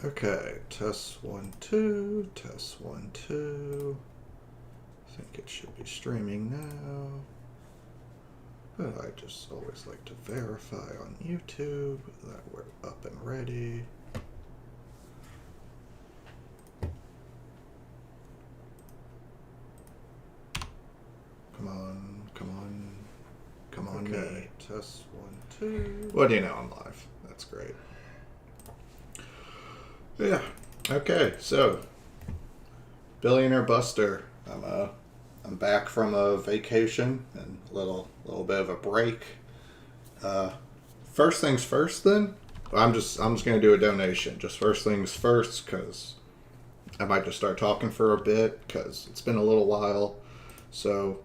Okay, test 1, 2, test 1, 2. I think it should be streaming now. But I just always like to verify on YouTube that we're up and ready. Come on, come on, come on, okay. Me. Test 1, 2. Well, do you know I'm live? That's great. Yeah. Okay, so Billionaire Buster. I'm back from a vacation and a little bit of a break. First things first, then. I'm just gonna do a donation. Just first things first, because I might just start talking for a bit because it's been a little while. So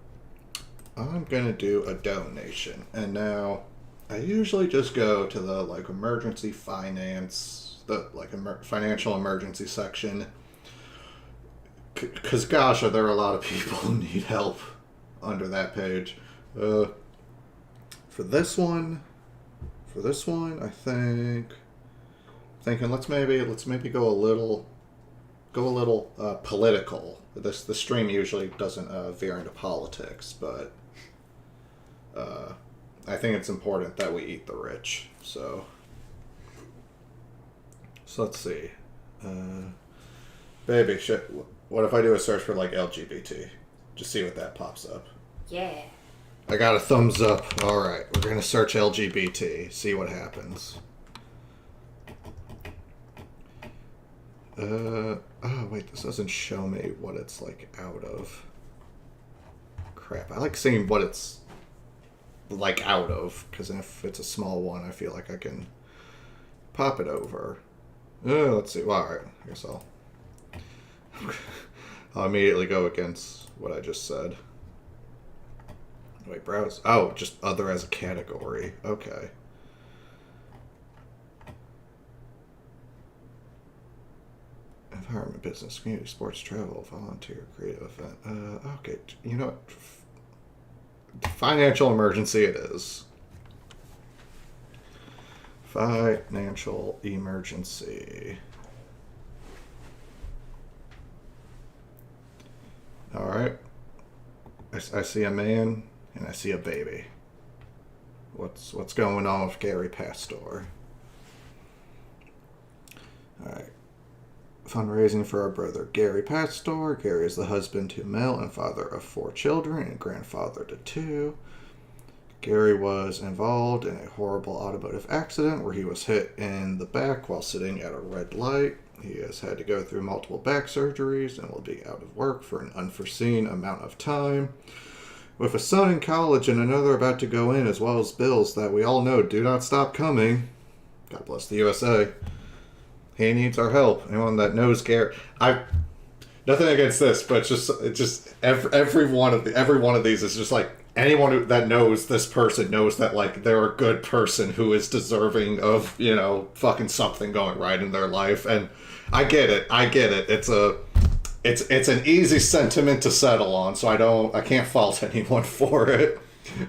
I'm gonna do a donation, and now I usually just go to the emergency finance, financial emergency section. Because, gosh, are there a lot of people who need help under that page. For this one, I thinking let's maybe go a little political. The stream usually doesn't veer into politics, but I think it's important that we eat the rich. So let's see. Baby, shit. What if I do a search for LGBT? Just see what that pops up. Yeah. I got a thumbs up. Alright, we're going to search LGBT. See what happens. Oh, wait, this doesn't show me what it's, out of. Crap, I like seeing what it's, out of. Because if it's a small one, I feel like I can pop it over. Let's see. Well, alright, I guess I'll immediately go against what I just said. Wait, browse. Oh, just other as a category. Okay. Environment, business, community, sports, travel, volunteer, creative event. Okay, you know what? Financial emergency it is. Financial emergency. Alright. I see a man and I see a baby. What's going on with Gary Pastor? Alright. Fundraising for our brother Gary Pastor. Gary is the husband to Mel and father of 4 children and grandfather to 2. Gary was involved in a horrible automotive accident where he was hit in the back while sitting at a red light. He has had to go through multiple back surgeries and will be out of work for an unforeseen amount of time. With a son in college and another about to go in, as well as bills that we all know do not stop coming. God bless the USA. He needs our help. Anyone that knows Gary, nothing against this, but it's just every one of these is just anyone that knows this person knows that they're a good person who is deserving of fucking something going right in their life. And I get it. It's an easy sentiment to settle on, so I can't fault anyone for it.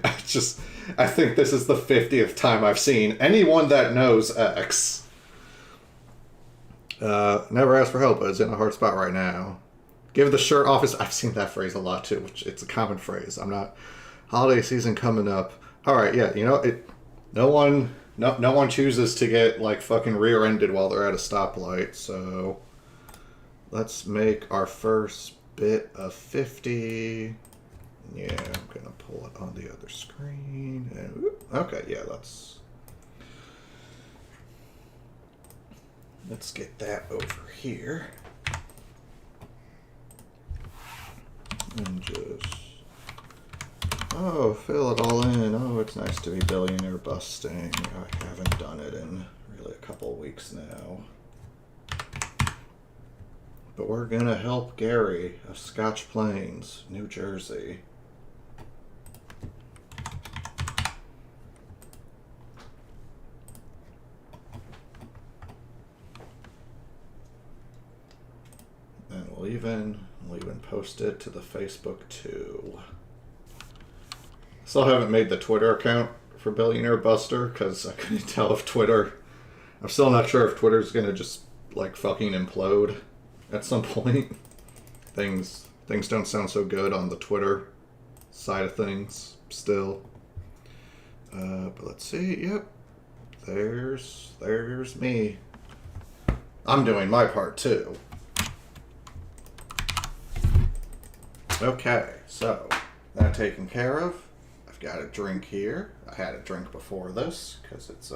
I think this is the 50th time I've seen anyone that knows X. Never ask for help, but it's in a hard spot right now. Give the shirt off his... I've seen that phrase a lot too, which it's a common phrase. Holiday season coming up. Alright, yeah, no one chooses to get fucking rear-ended while they're at a stoplight, so let's make our first bit of 50. Yeah, I'm gonna pull it on the other screen. And, okay, yeah, let's get that over here. And just... Oh, fill it all in. Oh, it's nice to be billionaire busting. I haven't done it in really a couple weeks now. But we're gonna help Gary of Scotch Plains, New Jersey. And we'll even post it to the Facebook too. Still haven't made the Twitter account for Billionaire Buster because I couldn't tell if Twitter... I'm still not sure if Twitter's going to just like fucking implode at some point. Things don't sound so good on the Twitter side of things still. But let's see. Yep, there's me. I'm doing my part too. Okay, so that taken care of. I've got a drink here. I had a drink before this because it's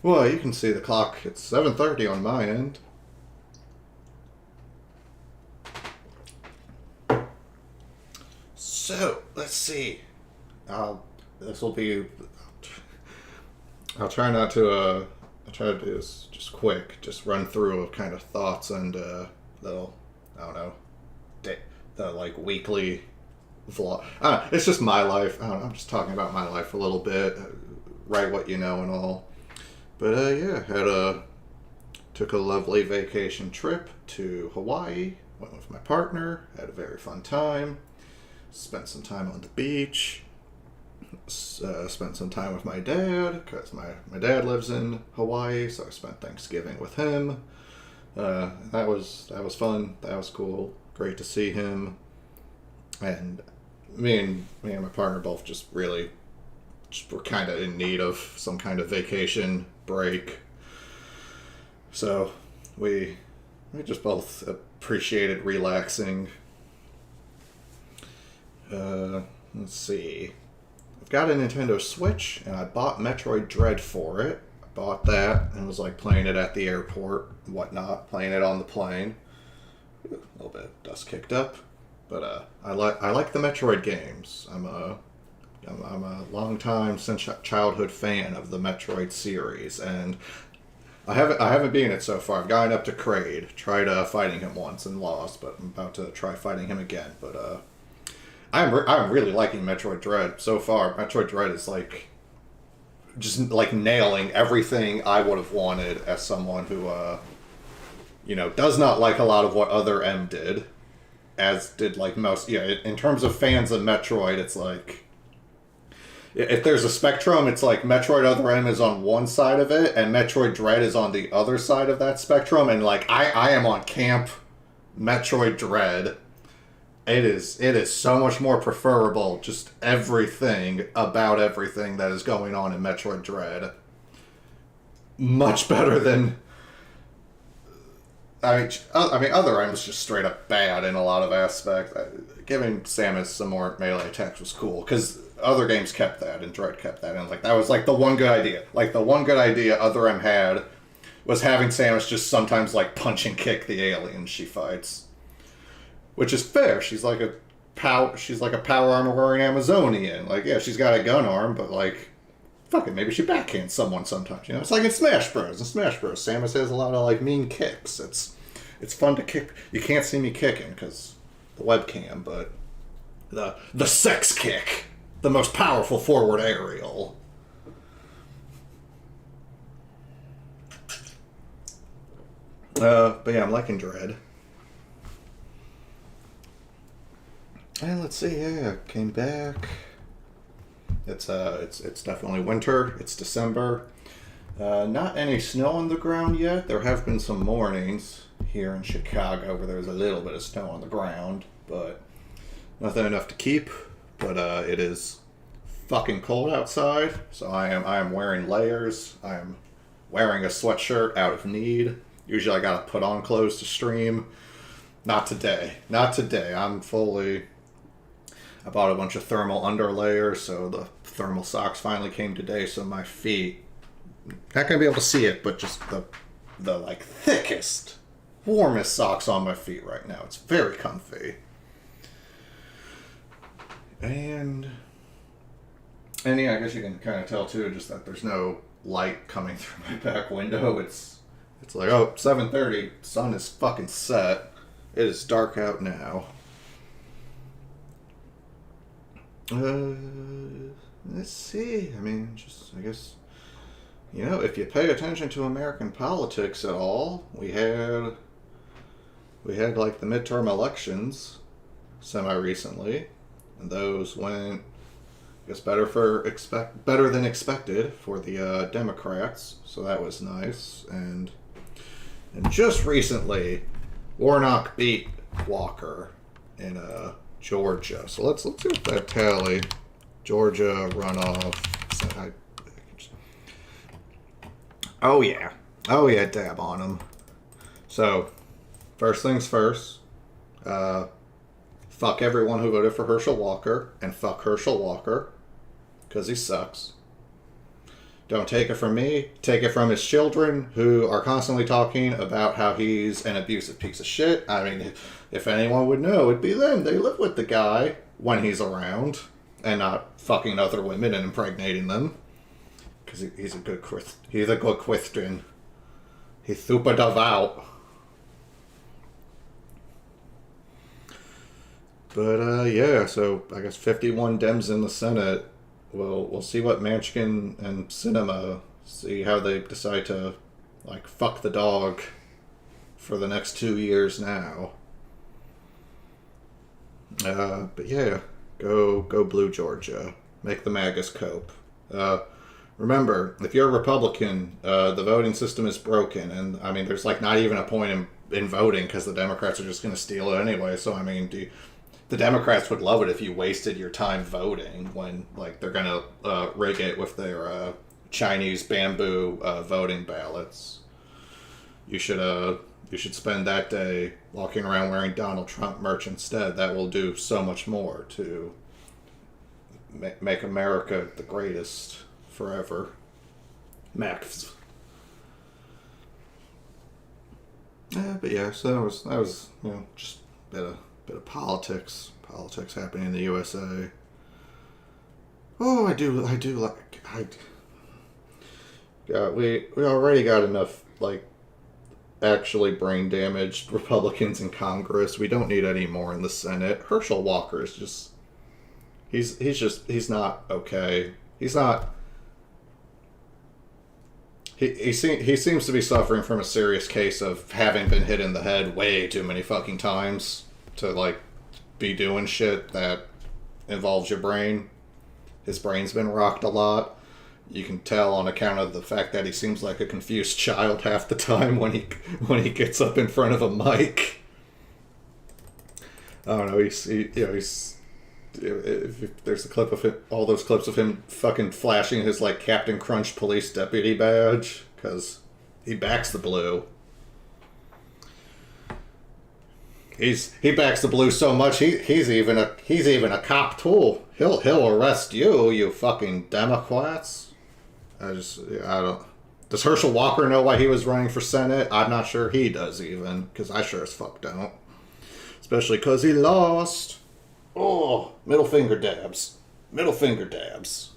well, you can see the clock. It's 7:30 on my end. So let's see. This will be. I'll try not to. I'll try to do this just quick. Just run through of kind of thoughts and little. I don't know. The like weekly vlog. It's just my life. I don't know, I'm just talking about my life a little bit. Write what you know and all. But yeah, took a lovely vacation trip to Hawaii. Went with my partner. Had a very fun time. Spent some time on the beach. Spent some time with my dad because my dad lives in Hawaii, so I spent Thanksgiving with him. That was fun. That was cool. Great to see him. And me and my partner both just really were kind of in need of some kind of vacation break. So we just both appreciated relaxing. Let's see. I've got a Nintendo Switch, and I bought Metroid Dread for it. I bought that and was like playing it at the airport and whatnot, playing it on the plane. A little bit of dust kicked up, but I like the Metroid games. I'm a long time since childhood fan of the Metroid series, and I haven't beaten it so far. I've gotten up to Kraid, tried fighting him once and lost, but I'm about to try fighting him again. But I'm really liking Metroid Dread so far. Metroid Dread is like just like nailing everything I would have wanted as someone who does not like a lot of what Other M did, as did like most. Yeah, in terms of fans of Metroid, it's like if there's a spectrum, it's like Metroid Other M is on one side of it, and Metroid Dread is on the other side of that spectrum. And like I am on camp Metroid Dread. It is so much more preferable. Just everything about everything that is going on in Metroid Dread. Much better than. I mean, Other M was just straight up bad in a lot of aspects. Giving Samus some more melee attacks was cool, because other games kept that, and Dread kept that, and like that was like the one good idea. Like the one good idea Other M had was having Samus just sometimes like punch and kick the aliens she fights, which is fair. She's like a power armor wearing Amazonian. Like yeah, she's got a gun arm, but like. Fuck it, maybe she backhands someone sometimes, you know? It's like in Smash Bros. In Smash Bros, Samus has a lot of, like, mean kicks. It's fun to kick. You can't see me kicking, because the webcam, but the sex kick. The most powerful forward aerial. But yeah, I'm liking Dread. And let's see, yeah, came back. It's definitely winter. It's December. Not any snow on the ground yet. There have been some mornings here in Chicago where there's a little bit of snow on the ground, but nothing enough to keep. But it is fucking cold outside, so I am wearing layers. I am wearing a sweatshirt out of need. Usually I gotta put on clothes to stream. Not today. Not today. I bought a bunch of thermal underlayers, so the thermal socks finally came today, so my feet, not gonna be able to see it, but just the like thickest, warmest socks on my feet right now. It's very comfy. And yeah, I guess you can kind of tell too, just that there's no light coming through my back window. It's like, oh, 7:30, sun is fucking set. It is dark out now. Let's see. I mean, just, I guess, if you pay attention to American politics at all, we had like the midterm elections semi-recently, and those went, I guess, better than expected for the Democrats, so that was nice. And And just recently, Warnock beat Walker in Georgia. So let's see what that tally. Georgia runoff. Oh yeah, dab on him. So first things first. Fuck everyone who voted for Herschel Walker, and fuck Herschel Walker, because he sucks. Don't take it from me. Take it from his children, who are constantly talking about how he's an abusive piece of shit. I mean, if anyone would know, it'd be them. They live with the guy when he's around, and not fucking other women and impregnating them. Because he's a good Christian. He's super devout. But yeah, so I guess 51 Dems in the Senate. We'll see what Manchin and Sinema, see how they decide to like fuck the dog for the next 2 years now. But yeah, go blue Georgia. Make the MAGAs cope. Remember, if you're a Republican, the voting system is broken, and I mean, there's like not even a point in voting because the Democrats are just going to steal it anyway. So I mean, the Democrats would love it if you wasted your time voting when, like, they're gonna rig it with their Chinese bamboo voting ballots. You should spend that day walking around wearing Donald Trump merch instead. That will do so much more to make America the greatest forever. Max. But yeah, so that was just a bit of politics happening in the USA. Oh, I do like we already got enough like actually brain damaged Republicans in Congress. We don't need any more in the Senate. Herschel Walker is just he's not okay. He's not. He seems to be suffering from a serious case of having been hit in the head way too many fucking times to like be doing shit that involves your brain. His brain's been rocked a lot. You can tell on account of the fact that he seems like a confused child half the time when he gets up in front of a mic. I don't know. If there's a clip of him, all those clips of him fucking flashing his like Captain Crunch police deputy badge because he backs the blue. He backs the blue so much he's even a cop too. He'll arrest you, you fucking Democrats. I don't. Does Herschel Walker know why he was running for Senate? I'm not sure he does even, because I sure as fuck don't. Especially because he lost. Oh, middle finger dabs. Middle finger dabs.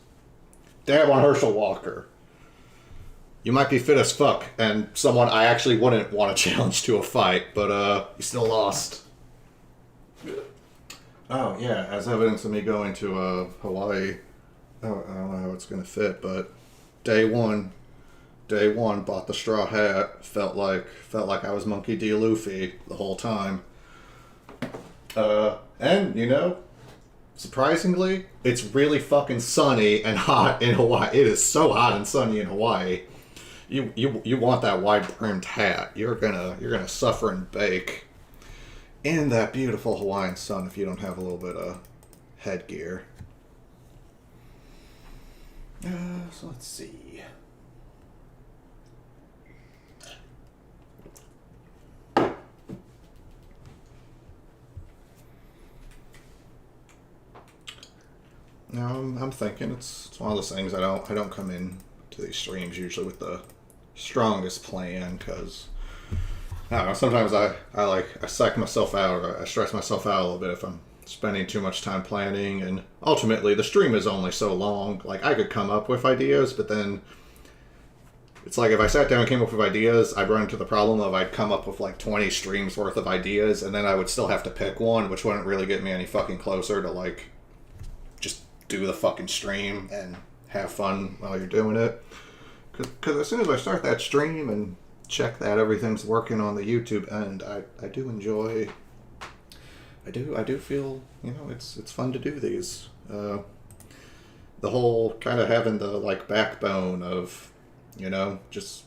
Dab on Herschel Walker. You might be fit as fuck, and someone I actually wouldn't want to challenge to a fight, but you still lost. Oh, yeah, as evidence of me going to Hawaii. Oh, I don't know how it's going to fit, but day one, bought the straw hat, felt like I was Monkey D. Luffy the whole time. And, surprisingly, it's really fucking sunny and hot in Hawaii. It is so hot and sunny in Hawaii. You want that wide-brimmed hat. You're gonna suffer and bake in that beautiful Hawaiian sun if you don't have a little bit of headgear. So let's see. Now I'm thinking it's one of those things I don't come in to these streams usually with the strongest plan because I don't know, sometimes I psych myself out or I stress myself out a little bit if I'm spending too much time planning, and ultimately the stream is only so long. Like I could come up with ideas, but then it's like if I sat down and came up with ideas, I'd run into the problem of I'd come up with like 20 streams worth of ideas, and then I would still have to pick one, which wouldn't really get me any fucking closer to like just do the fucking stream and have fun while you're doing it. Because as soon as I start that stream and check that everything's working on the YouTube end, I do enjoy. I do feel it's fun to do these. The whole kind of having the like backbone of just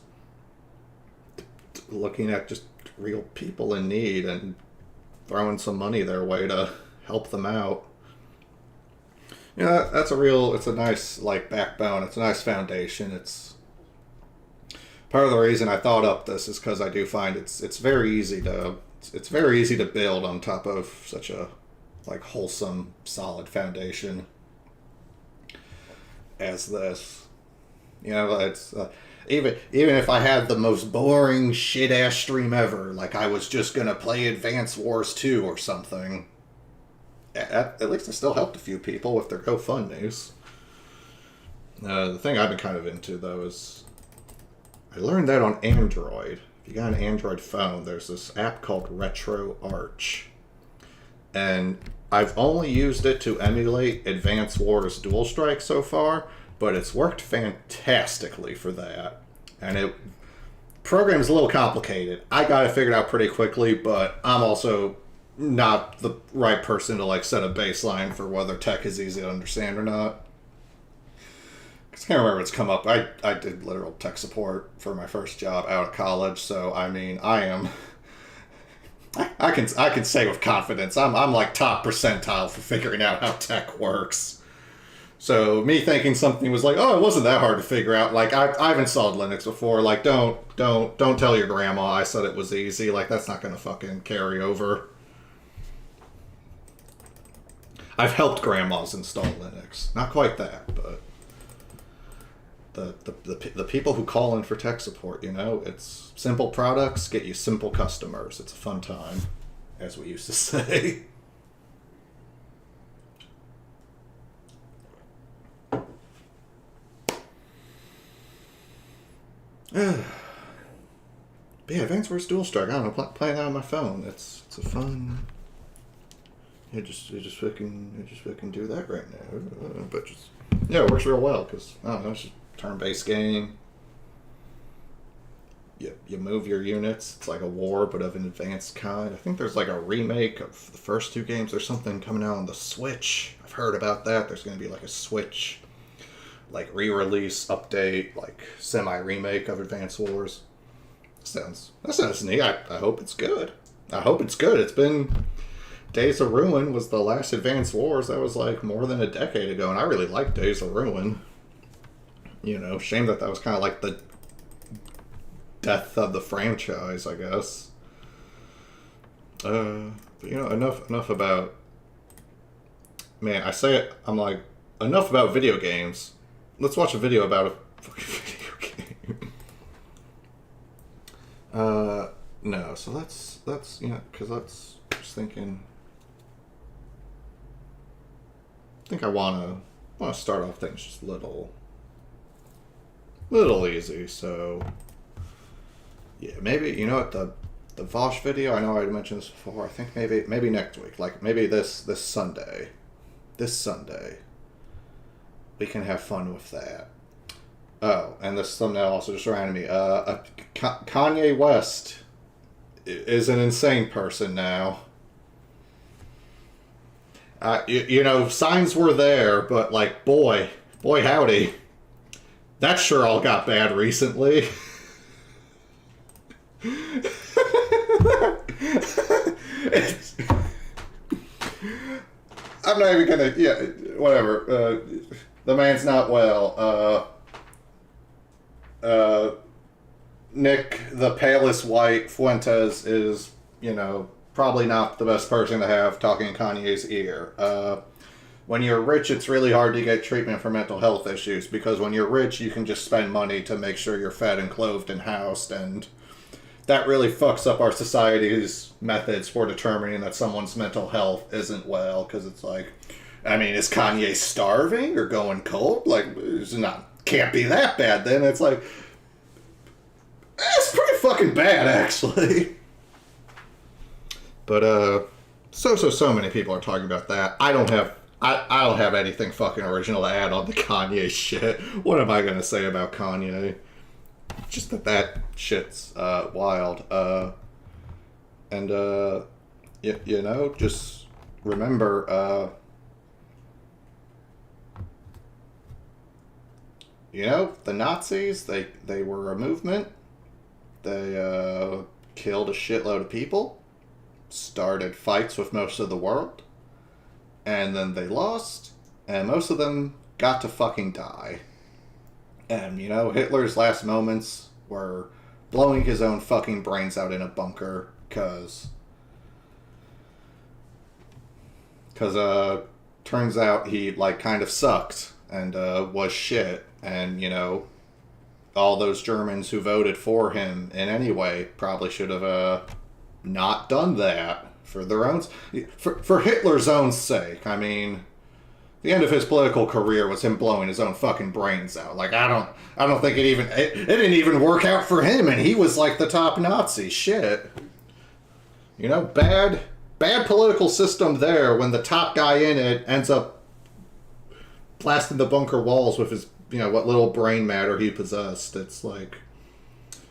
looking at just real people in need and throwing some money their way to help them out. Yeah, it's a nice, like, backbone. It's a nice foundation. It's part of the reason I thought up this is because I do find it's very easy to build on top of such a, like, wholesome, solid foundation as this. You know, it's even if I had the most boring shit ass stream ever, like I was just gonna play Advance Wars 2 or something. At least I still helped a few people with their GoFundMes. The thing I've been kind of into, though, is I learned that on Android. If you got an Android phone, there's this app called RetroArch. And I've only used it to emulate Advance Wars Dual Strike so far, but it's worked fantastically for that. And it program's a little complicated. I got it figured out pretty quickly, but I'm also not the right person to, like, set a baseline for whether tech is easy to understand or not. I can't remember it's come up. I did literal tech support for my first job out of college, so I mean, I can say with confidence I'm like top percentile for figuring out how tech works. So me thinking something was like, oh, it wasn't that hard to figure out. Like, I've installed Linux before. Like, don't tell your grandma I said it was easy. Like, that's not gonna fucking carry over. I've helped grandmas install Linux. Not quite that, but the people who call in for tech support, you know, it's simple products get you simple customers. It's a fun time, as we used to say. But yeah, Advance Wars Dual Strike. I don't know, playing that on my phone. It's a fun. You just fucking do that right now. But just, yeah, it works real well because, I don't know, it's just a turn-based game. You move your units. It's like a war, but of an advanced kind. I think there's like a remake of the first two games. There's something coming out on the Switch. I've heard about that. There's going to be like a Switch, like, re-release, update, like, semi-remake of Advance Wars. That sounds neat. I hope it's good. It's been... Days of Ruin was the last Advance Wars. That was like more than a decade ago, and I really liked Days of Ruin. You know, shame that was kind of like the death of the franchise, I guess. But, you know, enough about... Man, I say it, I'm like, enough about video games. Let's watch a video about a fucking video game. No, so that's you know, because that's just thinking... I think I want to start off things just little easy. So yeah, maybe, you know what, the Vosh video, I know I mentioned this before. I think maybe next week, like maybe this Sunday, we can have fun with that. Oh, and this thumbnail also just reminded me. Kanye West is an insane person now. You know, signs were there, but, like, boy howdy, that sure all got bad recently. I'm not even gonna, yeah, whatever. The man's not well. Nick, the palest white Fuentes is, you know, probably not the best person to have talking in Kanye's ear. When you're rich, it's really hard to get treatment for mental health issues, because when you're rich, you can just spend money to make sure you're fed and clothed and housed, and that really fucks up our society's methods for determining that someone's mental health isn't well, because it's like, I mean, is Kanye starving or going cold? Like, it's can't be that bad then. It's like, it's pretty fucking bad, actually. But so many people are talking about that. I don't have anything fucking original to add on the Kanye shit. What am I gonna say about Kanye? Just that shit's wild. And you know, just remember, you know, the Nazis, they were a movement. They killed a shitload of people, started fights with most of the world, and then they lost, and most of them got to fucking die. And, you know, Hitler's last moments were blowing his own fucking brains out in a bunker, because turns out he, like, kind of sucked and was shit, and, you know, all those Germans who voted for him in any way probably should have not done that for their own, for Hitler's own sake. I mean, the end of his political career was him blowing his own fucking brains out. Like, I don't think it didn't even work out for him, and he was like the top Nazi. Shit. You know, bad political system there when the top guy in it ends up blasting the bunker walls with his, you know, what little brain matter he possessed. It's like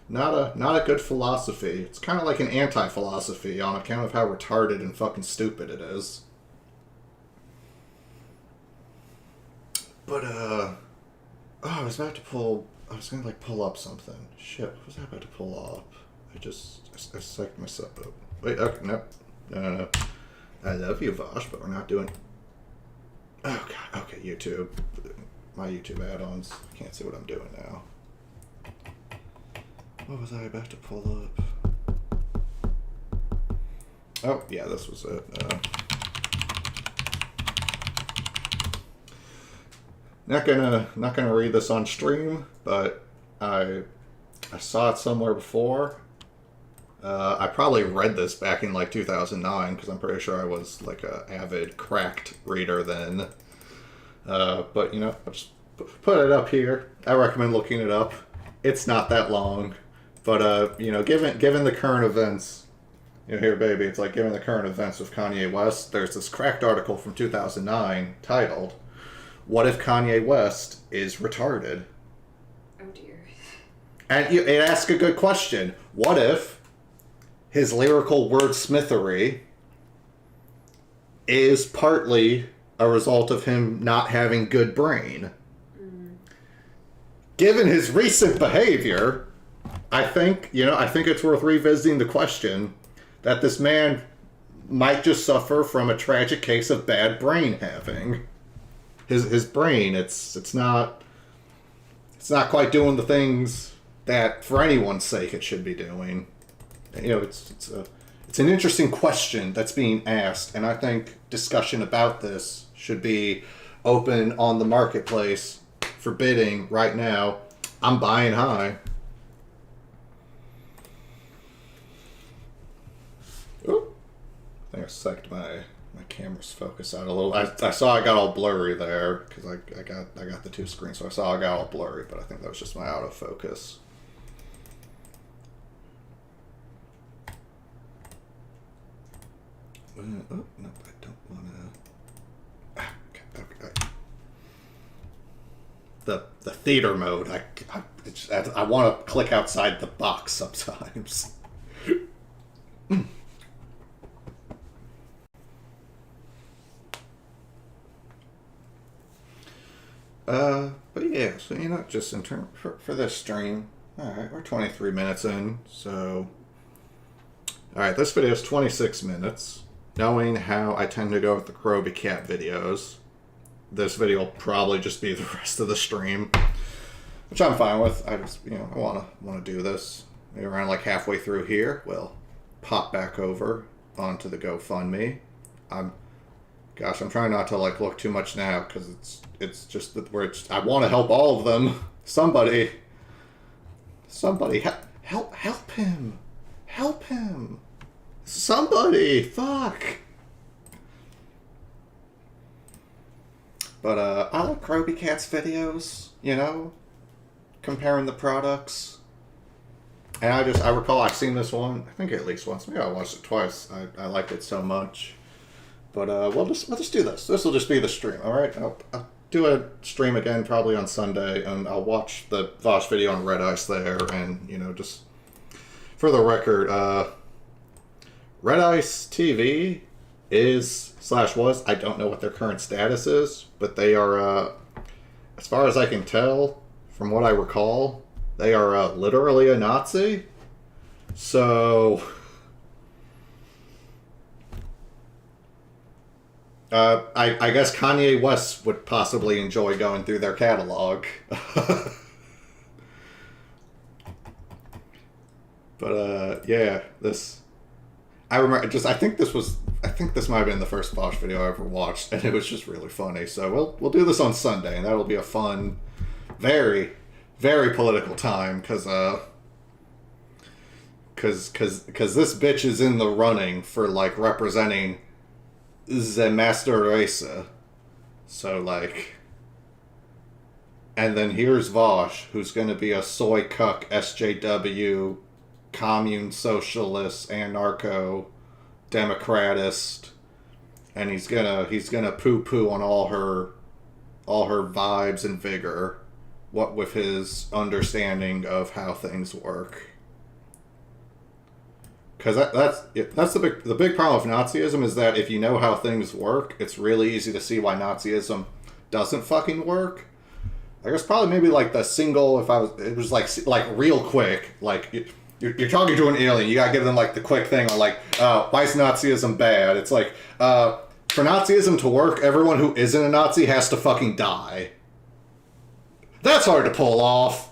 not a good philosophy. It's kind of like an anti-philosophy on account of how retarded and fucking stupid it is. But I was gonna like pull up something. Shit, what was I about to pull up? I psyched myself up. Wait, okay, no. I love you, Vosh, but we're not doing. Oh god, okay, YouTube. My YouTube add-ons. Can't see what I'm doing now. What was I about to pull up? Oh, yeah, this was it. Not gonna read this on stream, but I saw it somewhere before. I probably read this back in like 2009 because I'm pretty sure I was like a avid Cracked reader then. But you know, I'll just put it up here. I recommend looking it up. It's not that long, but you know, given the current events, you know, here baby, it's like given the current events with Kanye West, there's this Cracked article from 2009 titled, "What if Kanye West is retarded?" Oh dear. And it asks a good question. What if his lyrical wordsmithery is partly a result of him not having good brain? Given his recent behavior, I think it's worth revisiting the question that this man might just suffer from a tragic case of bad brain having. His brain, it's not quite doing the things that for anyone's sake it should be doing. You know, it's an interesting question that's being asked, and I think discussion about this should be open on the marketplace for bidding right now. I'm buying high. Oop. I think I sucked my camera's focus out a little. I saw it got all blurry there because I got the two screens, so I saw it got all blurry, but I think that was just my autofocus. Oh, no, I don't want to. Okay. The theater mode. I want to click outside the box sometimes. But yeah, so you know, just in term for this stream, all right, we're 23 minutes in, so all right, this video is 26 minutes. Knowing how I tend to go with the Kroby Cat videos, this video will probably just be the rest of the stream, which I'm fine with. I just, you know, I want to do this. Maybe around like halfway through here, we'll pop back over onto the GoFundMe. I'm trying not to like look too much now because it's just that I want to help all of them. Somebody help him. Somebody, fuck. But I like Kroby Cat's videos, you know, comparing the products. And I recall I've seen this one, I think at least once. Maybe I watched it twice. I liked it so much. But we'll just do this. This will just be the stream, all right? I'll do a stream again probably on Sunday, and I'll watch the Vosh video on Red Ice there, and you know, just for the record, Red Ice TV was, I don't know what their current status is, but they are, as far as I can tell, from what I recall, they are literally a Nazi. So, I guess Kanye West would possibly enjoy going through their catalog. But, yeah, this... I remember, I think this might have been the first Bosch video I ever watched, and it was just really funny. So we'll do this on Sunday, and that'll be a fun, very, very political time, because this bitch is in the running for, like, representing the master race. So, like... And then here's Vosh, who's going to be a soy cuck SJW, commune socialist, anarcho, democratist, and he's gonna poo-poo on all her vibes and vigor, what with his understanding of how things work. Because that's the big problem with Nazism, is that if you know how things work, it's really easy to see why Nazism doesn't fucking work. I guess probably maybe like the single, it was like real quick, like you're talking to an alien, you gotta give them like the quick thing on like, why is Nazism bad? It's like, for Nazism to work, everyone who isn't a Nazi has to fucking die. That's hard to pull off.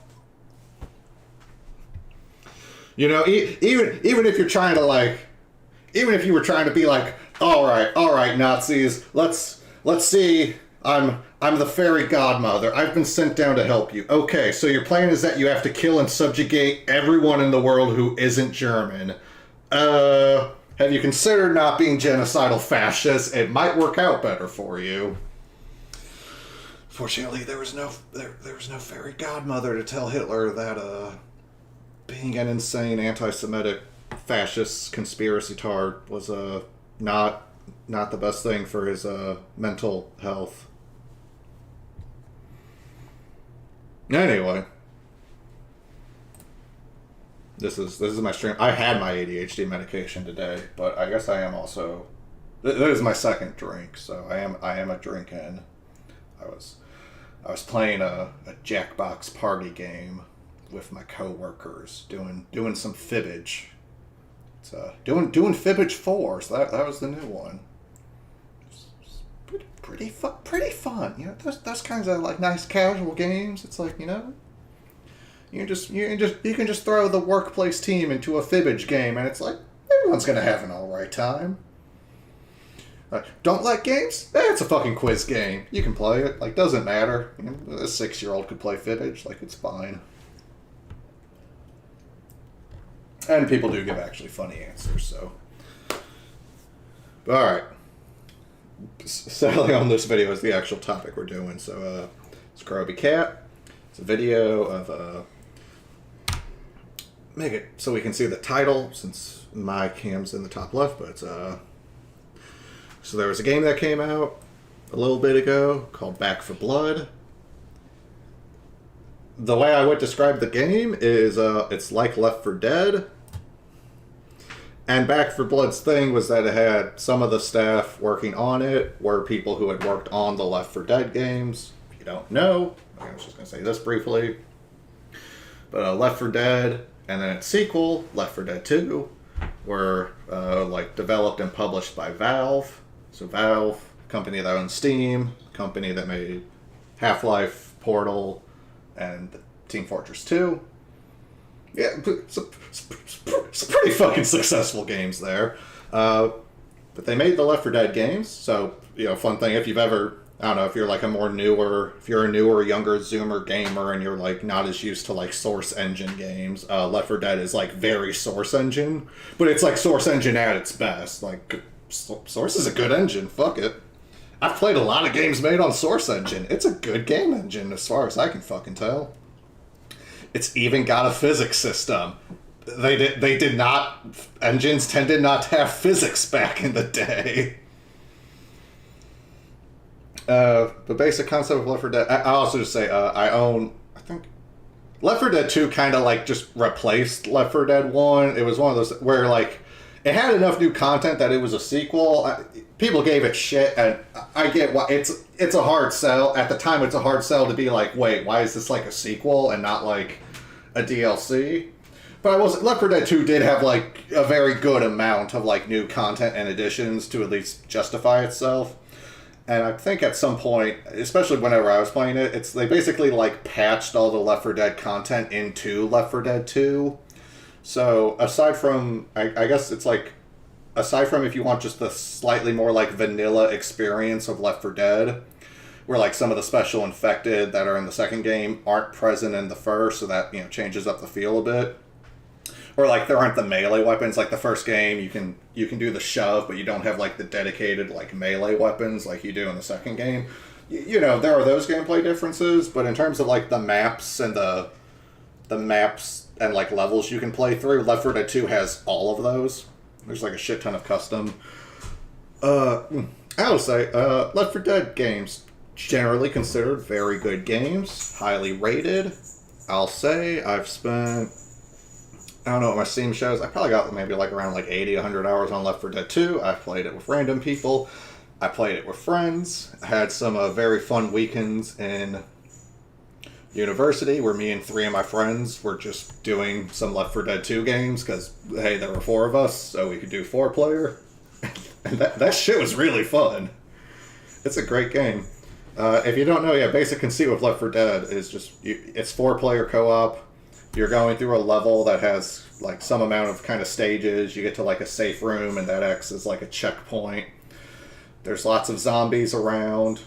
You know, even if you're trying to like, even if you were trying to be like, all right, Nazis, let's see, I'm the fairy godmother. I've been sent down to help you. Okay, so your plan is that you have to kill and subjugate everyone in the world who isn't German. Have you considered not being genocidal fascists? It might work out better for you. Fortunately, there was no fairy godmother to tell Hitler that being an insane anti-Semitic fascist conspiracy tard was not the best thing for his mental health. Anyway, this is my stream. I had my ADHD medication today, but I guess I am also. That is my second drink, so I am a drinking. I was playing a Jackbox party game with my coworkers, doing some fibbage. It's doing Fibbage 4, so that was the new one. Pretty fun, you know. Those kinds of like nice casual games. It's like, you know, you can just throw the workplace team into a fibbage game, and it's like everyone's gonna have an all right time. Don't like games? It's a fucking quiz game. You can play it. Like, doesn't matter. You know, a 6-year-old could play fibbage. Like, it's fine. And people do give actually funny answers. So, all right. Sadly, on this video is the actual topic we're doing. So, it's Groby Cat. It's a video of, make it so we can see the title, since my cam's in the top left, but it's, so there was a game that came out a little bit ago called Back for Blood. The way I would describe the game is, it's like Left 4 Dead. And Back for Blood's thing was that it had some of the staff working on it were people who had worked on the Left 4 Dead games. If you don't know, I was just going to say this briefly. But Left 4 Dead and then its sequel, Left 4 Dead 2, were like developed and published by Valve. So Valve, company that owns Steam, company that made Half-Life, Portal, and Team Fortress 2. Yeah, some pretty fucking successful games there. But they made the Left 4 Dead games, so, you know, fun thing, if you've ever, I don't know, if you're like if you're a newer, younger Zoomer gamer and you're like not as used to like Source Engine games, Left 4 Dead is like very Source Engine, but it's like Source Engine at its best. Like, Source is a good engine, fuck it. I've played a lot of games made on Source Engine. It's a good game engine as far as I can fucking tell. It's even got a physics system. They did not, engines tended not to have physics back in the day. The basic concept of Left 4 Dead, I also just say, I think, Left 4 Dead 2 kind of like just replaced Left 4 Dead 1. It was one of those where like, it had enough new content that it was a sequel. People gave it shit, and I get why. It's a hard sell. At the time, it's a hard sell to be like, wait, why is this like a sequel and not like a DLC? But Left 4 Dead 2 did have like a very good amount of like new content and additions to at least justify itself. And I think at some point, especially whenever I was playing it, they basically like patched all the Left 4 Dead content into Left 4 Dead 2. So aside from, I guess it's like, aside from if you want just the slightly more like vanilla experience of Left 4 Dead, where like some of the special infected that are in the second game aren't present in the first, so that, you know, changes up the feel a bit. Or like there aren't the melee weapons. Like the first game, you can do the shove, but you don't have like the dedicated like melee weapons like you do in the second game. You know, there are those gameplay differences, but in terms of like the maps and the maps and like levels you can play through, Left 4 Dead 2 has all of those. There's like a shit ton of custom. I would say Left 4 Dead games generally considered very good games, highly rated. I'll say I've spent, I don't know what my Steam shows. I probably got maybe like around like 80, 100 hours on Left 4 Dead 2. I've played it with random people. I played it with friends. I had some very fun weekends in university where me and 3 of my friends were just doing some Left 4 Dead 2 games because, hey, there were 4 of us, so we could do 4-player. And that shit was really fun. It's a great game. If you don't know, yeah, basic conceit with Left 4 Dead is just, it's 4-player co-op. You're going through a level that has like some amount of kind of stages. You get to like a safe room, and that acts as like a checkpoint. There's lots of zombies around.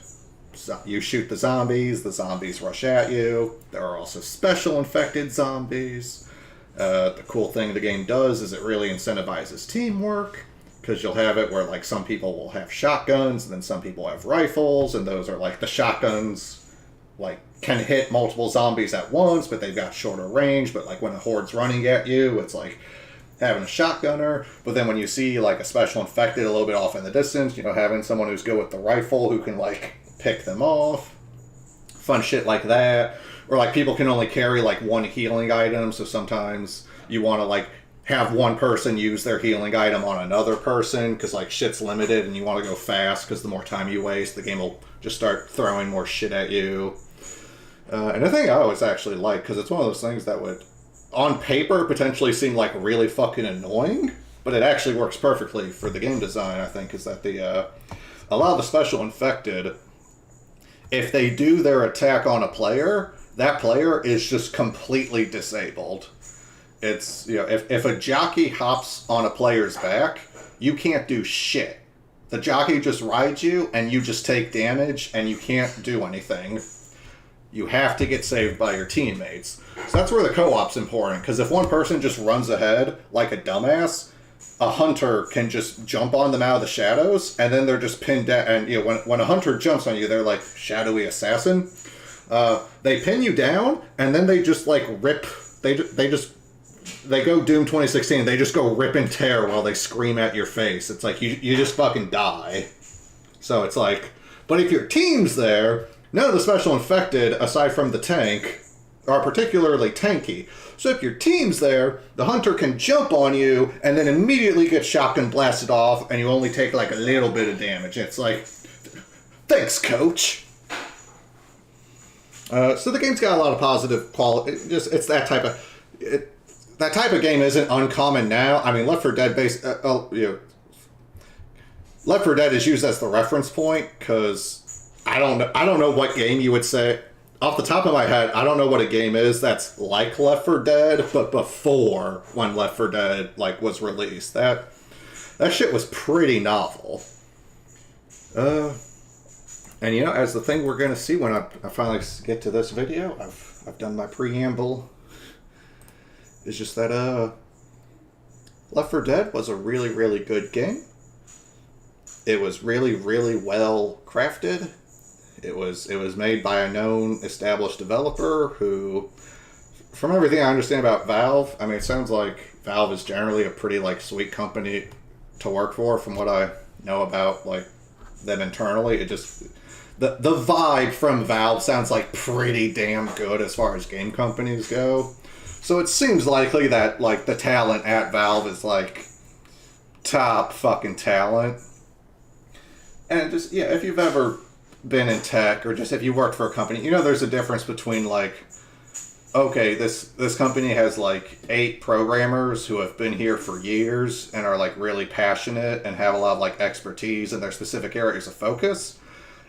So you shoot the zombies rush at you. There are also special infected zombies. The cool thing the game does is it really incentivizes teamwork, because you'll have it where like some people will have shotguns, and then some people have rifles, and those are like the shotguns like can hit multiple zombies at once, but they've got shorter range. But like when a horde's running at you, it's like having a shotgunner. But then when you see like a special infected a little bit off in the distance, you know, having someone who's good with the rifle who can like pick them off. Fun shit like that. Or like people can only carry like one healing item, so sometimes you want to like have one person use their healing item on another person because like shit's limited and you want to go fast, because the more time you waste, the game will just start throwing more shit at you. And the thing I always actually like, because it's one of those things that would, on paper, potentially seem like really fucking annoying, but it actually works perfectly for the game design, I think, is that a lot of the special infected, if they do their attack on a player, that player is just completely disabled. It's, you know, if a jockey hops on a player's back, you can't do shit. The jockey just rides you, and you just take damage, and you can't do anything. You have to get saved by your teammates. So that's where the co-op's important, because if one person just runs ahead like a dumbass, a hunter can just jump on them out of the shadows, and then they're just pinned down. And you know, when a hunter jumps on you, they're like shadowy assassin. They pin you down, and then they just like rip. They go Doom 2016. They just go rip and tear while they scream at your face. It's like you just fucking die. So it's like, but if your team's there, none of the special infected, aside from the tank, are particularly tanky. So if your team's there, the hunter can jump on you and then immediately get shotgun blasted off, and you only take like a little bit of damage. It's like, thanks, coach. So the game's got a lot of positive quality. It's that type of that type of game isn't uncommon now. I mean, Left 4 Dead Left 4 Dead is used as the reference point, because I don't know what game you would say. Off the top of my head, I don't know what a game is that's like Left 4 Dead, but before when Left 4 Dead like was released. That shit was pretty novel. And you know, as the thing we're gonna see when I finally get to this video, I've done my preamble. It's just that Left 4 Dead was a really, really good game. It was really, really well crafted. It was made by a known established developer who, from everything I understand about Valve, I mean, it sounds like Valve is generally a pretty like sweet company to work for. From what I know about like them internally, it just the vibe from Valve sounds like pretty damn good as far as game companies go. So it seems likely that like the talent at Valve is like top fucking talent. And just, yeah, if you've ever been in tech, or just if you worked for a company, you know there's a difference between like okay, this company has like 8 programmers who have been here for years and are like really passionate and have a lot of like expertise in their specific areas of focus,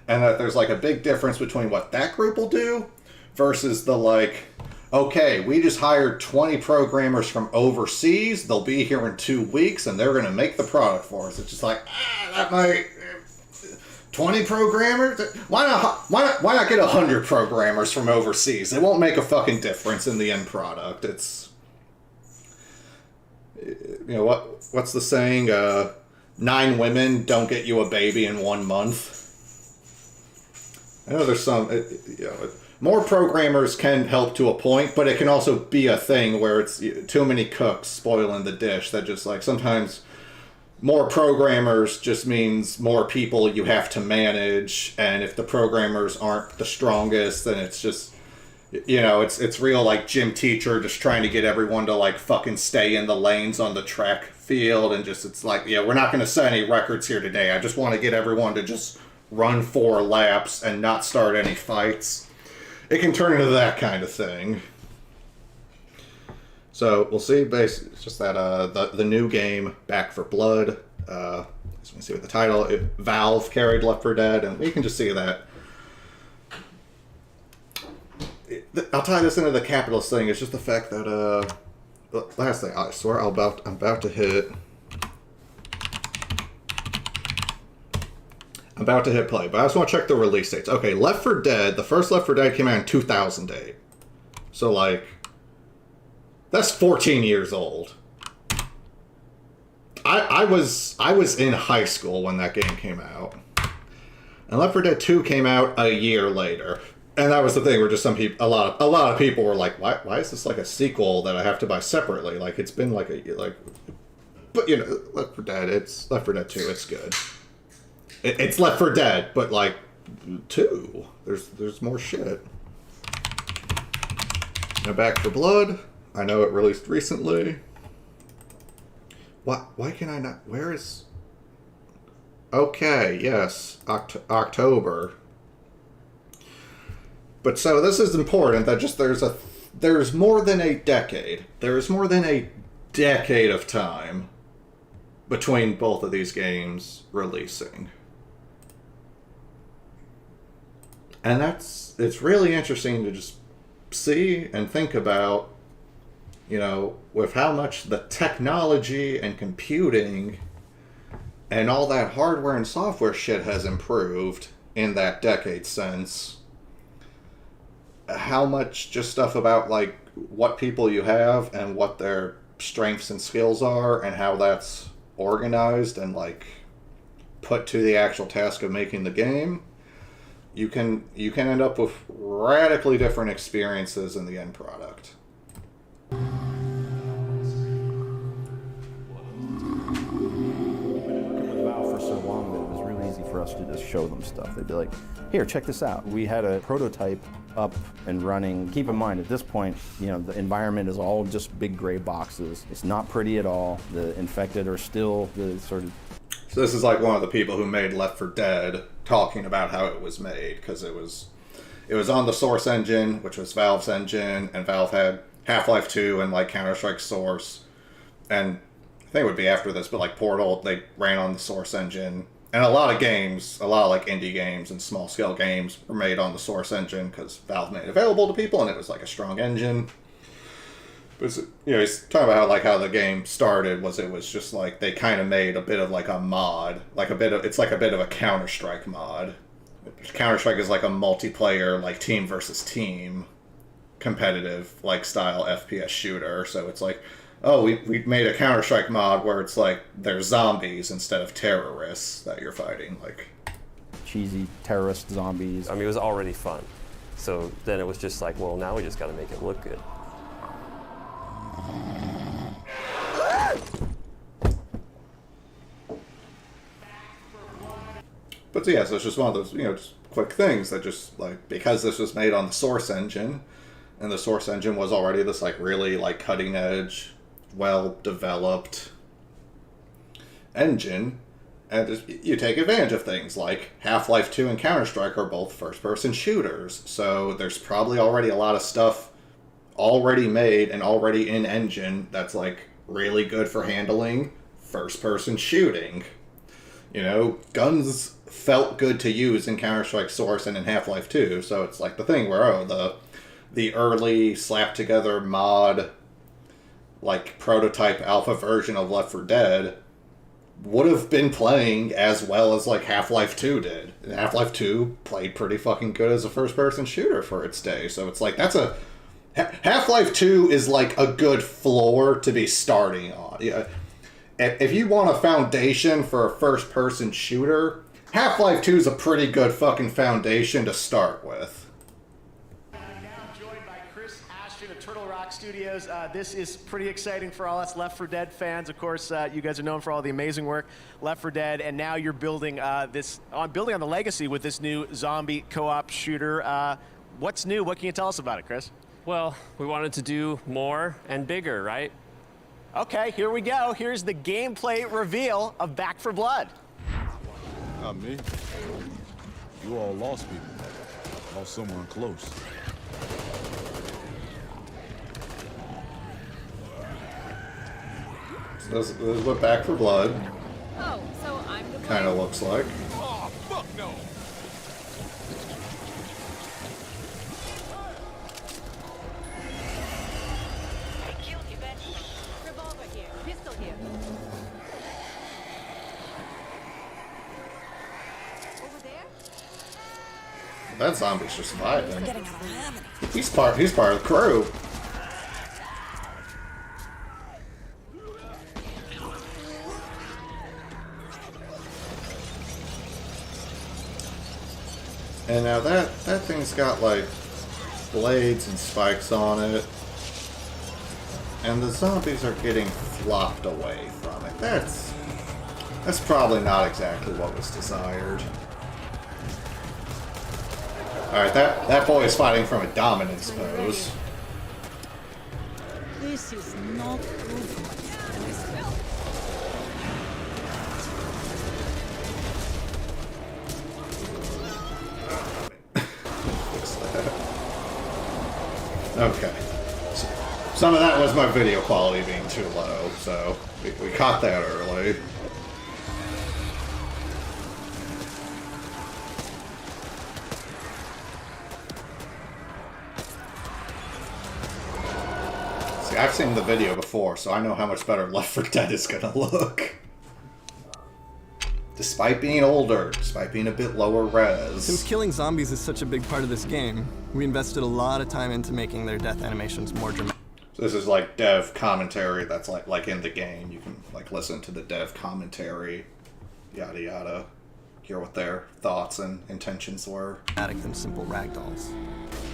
and that there's like a big difference between what that group will do versus the like, okay, we just hired 20 programmers from overseas, they'll be here in 2 weeks and they're going to make the product for us. It's just like, that might 20 programmers? Why not get 100 programmers from overseas? It won't make a fucking difference in the end product. It's, you know, what's the saying? 9 women don't get you a baby in 1 month. I know there's some, you know, more programmers can help to a point, but it can also be a thing where it's too many cooks spoiling the dish. That just like sometimes more programmers just means more people you have to manage, and if the programmers aren't the strongest, then it's just, you know, it's real like gym teacher just trying to get everyone to like fucking stay in the lanes on the track field, and just it's like, yeah, we're not going to set any records here today. I just want to get everyone to just run 4 laps and not start any fights. It can turn into that kind of thing. So we'll see. Basically, it's just that the new game, Back for Blood. Let me see what the title. Valve carried Left 4 Dead, and we can just see that. I'll tie this into the capitalist thing. It's just the fact that last thing, I swear I'm about to hit play, but I just want to check the release dates. Okay, Left 4 Dead. The first Left 4 Dead came out in 2008. So like, that's 14 years old. I was in high school when that game came out. And Left 4 Dead 2 came out a year later. And that was the thing where just some people, a lot of people were like, why is this like a sequel that I have to buy separately? Like, it's been like but you know, Left 4 Dead, it's Left 4 Dead 2, it's good. It's Left 4 Dead, but like 2, there's more shit. Now Back for Blood. I know it released recently. Why can I not? Where is? Okay, yes, October. But so this is important that just there's more than a decade. There is more than a decade of time between both of these games releasing. And it's really interesting to just see and think about, you know, with how much the technology and computing and all that hardware and software shit has improved in that decade since, how much just stuff about like what people you have and what their strengths and skills are and how that's organized and like put to the actual task of making the game, you can end up with radically different experiences in the end product. For us to just show them stuff. They'd be like, here, check this out. We had a prototype up and running. Keep in mind, at this point, you know, the environment is all just big gray boxes. It's not pretty at all. The infected are still the sort of... So this is like one of the people who made Left 4 Dead talking about how it was made, because it was on the Source engine, which was Valve's engine, and Valve had Half-Life 2 and like Counter-Strike Source, and I think it would be after this, but like Portal, they ran on the Source engine. And a lot of games, a lot of like indie games and small scale games were made on the Source engine because Valve made it available to people and it was like a strong engine. But you know, he's talking about how the game started it was just like they kind of made a bit of like a mod, it's like a bit of a Counter-Strike mod. Counter-Strike is like a multiplayer, like team versus team competitive like style FPS shooter. So it's like, oh, we made a Counter-Strike mod where it's like they're zombies instead of terrorists that you're fighting, like cheesy terrorist zombies. I mean, it was already fun. So then it was just like, well, now we just got to make it look good. But yeah, so it's just one of those, you know, just quick things that just like, because this was made on the Source engine, and the Source engine was already this like really like cutting edge, well-developed engine, and just, you take advantage of things like Half-Life 2 and Counter-Strike are both first-person shooters, so there's probably already a lot of stuff already made and already in engine that's like really good for handling first-person shooting. You know, guns felt good to use in Counter-Strike Source and in Half-Life 2, so it's like the thing where, the early slap-together mod, like, prototype alpha version of Left 4 Dead would have been playing as well as, like, Half-Life 2 did. And Half-Life 2 played pretty fucking good as a first-person shooter for its day, so it's like, that's a... Half-Life 2 is, like, a good floor to be starting on. Yeah. If you want a foundation for a first-person shooter, Half-Life 2 is a pretty good fucking foundation to start with. Turtle Rock Studios. This is pretty exciting for all us Left 4 Dead fans. Of course, you guys are known for all the amazing work, Left 4 Dead, and now you're building building on the legacy with this new zombie co-op shooter. What's new? What can you tell us about it, Chris? Well, we wanted to do more and bigger, right? Okay, here we go. Here's the gameplay reveal of Back 4 Blood. Not me. You all lost people. Lost someone close. This is what Back 4 Blood Oh, so I'm the kind of looks like. Oh, fuck no! revolver here, pistol here. Over there? That zombie's just vibing. He's part of the crew. And now that thing's got like blades and spikes on it. And the zombies are getting flopped away from it. That's probably not exactly what was desired. Alright, that boy is fighting from a dominance pose. This is not good. Okay. So, some of that was my video quality being too low, so we caught that early. See, I've seen the video before, so I know how much better Left 4 Dead is gonna look. Despite being older, despite being a bit lower res. Since killing zombies is such a big part of this game, we invested a lot of time into making their death animations more dramatic. So this is like dev commentary that's like in the game. You can like listen to the dev commentary, yada yada, hear what their thoughts and intentions were. Than simple ragdolls.